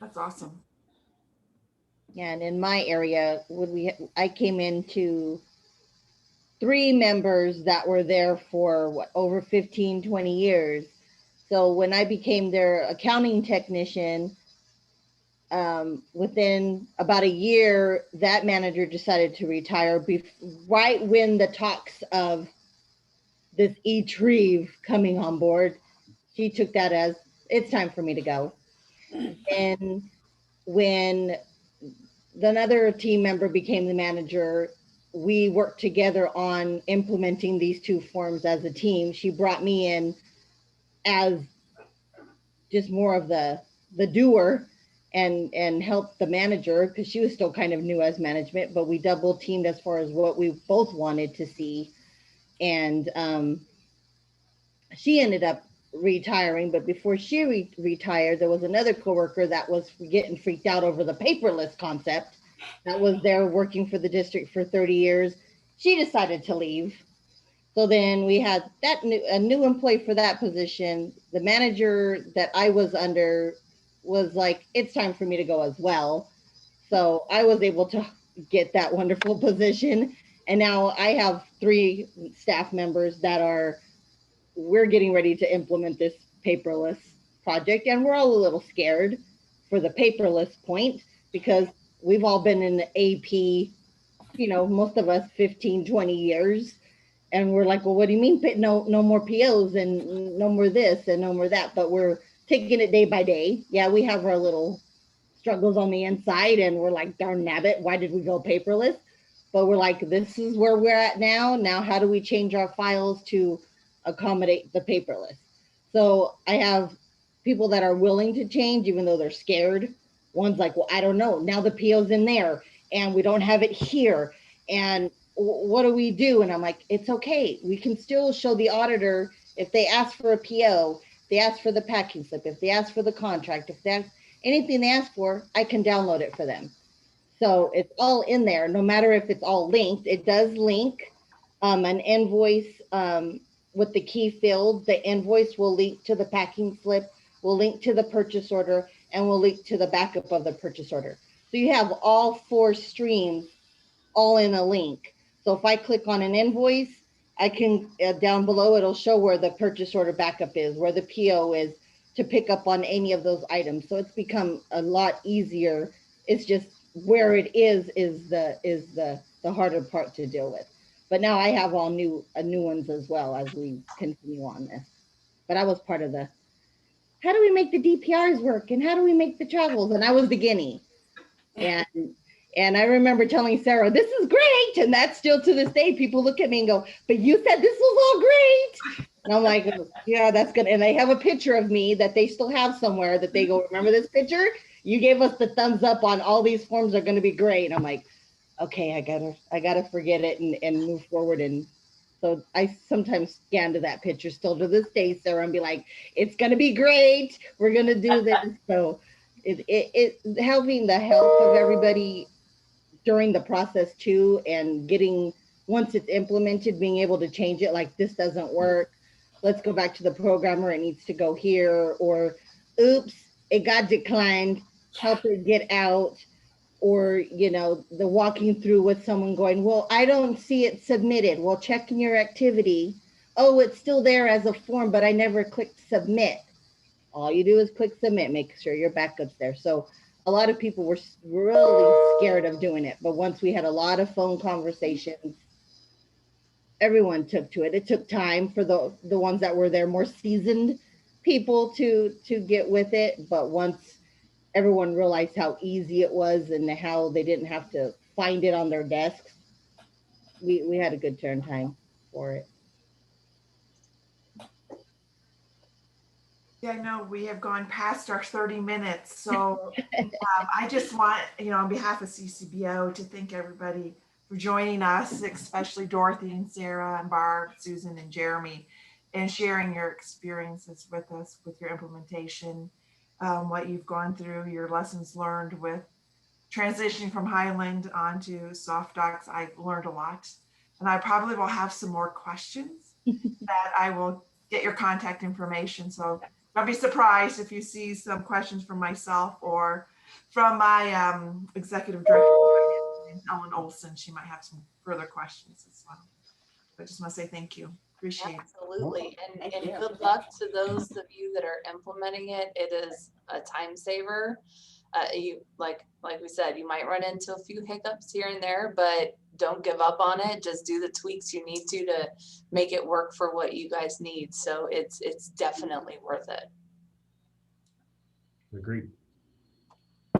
that's awesome. Yeah, and in my area, I came into 3 members that were there for over 15, 20 years. So when I became their accounting technician, within about a year, that manager decided to retire right when the talks of this eTrieve coming on board. She took that as, it's time for me to go. And when another team member became the manager, we worked together on implementing these two forms as a team. She brought me in as just more of the doer and helped the manager because she was still kind of new as management, but we double teamed as far as what we both wanted to see. And she ended up retiring, but before she retired, there was another coworker that was getting freaked out over the paperless concept that was there working for the district for 30 years. She decided to leave. So then we had a new employee for that position. The manager that I was under was like, it's time for me to go as well. So I was able to get that wonderful position. And now I have 3 staff members that we're getting ready to implement this paperless project. And we're all a little scared for the paperless point because we've all been in the AP, most of us 15, 20 years. And we're like, well, what do you mean? No more POs and no more this and no more that. But we're taking it day by day. Yeah, we have our little struggles on the inside and we're like, darn nabbit, why did we go paperless? But we're like, this is where we're at now. Now, how do we change our files to accommodate the paperless? So I have people that are willing to change, even though they're scared. One's like, well, I don't know. Now the PO's in there and we don't have it here. And what do we do? And I'm like, it's okay. We can still show the auditor if they ask for a PO, they ask for the packing slip, if they ask for the contract, if that's anything they ask for, I can download it for them. So it's all in there, no matter if it's all linked. It does link an invoice with the key field. The invoice will link to the packing slip, will link to the purchase order, and will link to the backup of the purchase order. So you have all 4 streams all in a link. So if I click on an invoice, I can, down below, it'll show where the purchase order backup is, where the PO is to pick up on any of those items. So it's become a lot easier. It's just where it is the harder part to deal with. But now I have all new ones as well as we continue on this. But I was part of how do we make the DPRs work? And how do we make the travels? And I was the guinea. And I remember telling Sarah, this is great. And that's still to this day, people look at me and go, but you said this was all great. And I'm like, yeah, that's good. And they have a picture of me that they still have somewhere that they go, remember this picture? You gave us the thumbs up on all these forms are going to be great. And I'm like, okay, I gotta forget it and move forward. And so I sometimes scan to that picture still to this day, Sarah, and be like, it's going to be great. We're going to do this. So it helping the health of everybody during the process too, and getting, once it's implemented, being able to change it, like this doesn't work. Let's go back to the programmer. It needs to go here, or oops, it got declined. Help it get out. Or, the walking through with someone going, well, I don't see it submitted. Well, checking your activity. Oh, it's still there as a form, but I never clicked submit. All you do is click submit, make sure your backup's there. So a lot of people were really scared of doing it. But once we had a lot of phone conversations, everyone took to it. It took time for the ones that were there, more seasoned people to get with it. But once everyone realized how easy it was and how they didn't have to find it on their desks, we had a good turn time for it. Yeah, I know we have gone past our 30 minutes. So I just want, on behalf of CCBO to thank everybody for joining us, especially Dorothy and Sarah and Barb, Susan and Jeremy, and sharing your experiences with us with your implementation, what you've gone through, your lessons learned with transitioning from Highland onto SoftDocs. I've learned a lot, and I probably will have some more questions that I will get your contact information. So don't be surprised if you see some questions from myself or from my executive director, Ellen Olson. She might have some further questions as well. I just want to say thank you. Appreciate it. Absolutely. And good luck to those of you that are implementing it. It is a time saver. You like we said, you might run into a few hiccups here and there, but don't give up on it. Just do the tweaks you need to make it work for what you guys need. So it's definitely worth it. Agreed.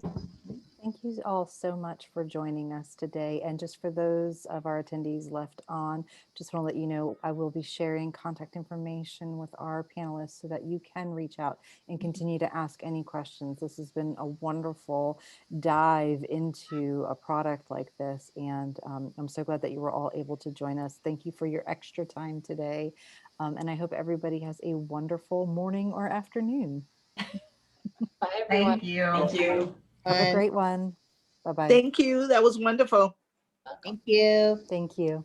Thank thank you all so much for joining us today. And just for those of our attendees left on, just want to let you know, I will be sharing contact information with our panelists so that you can reach out and continue to ask any questions. This has been a wonderful dive into a product like this. And I'm so glad that you were all able to join us. Thank you for your extra time today. And I hope everybody has a wonderful morning or afternoon. Bye, everyone. Thank you. Thank you. Have a And great one. Bye-bye. thank you. That was wonderful. Thank you. Thank you.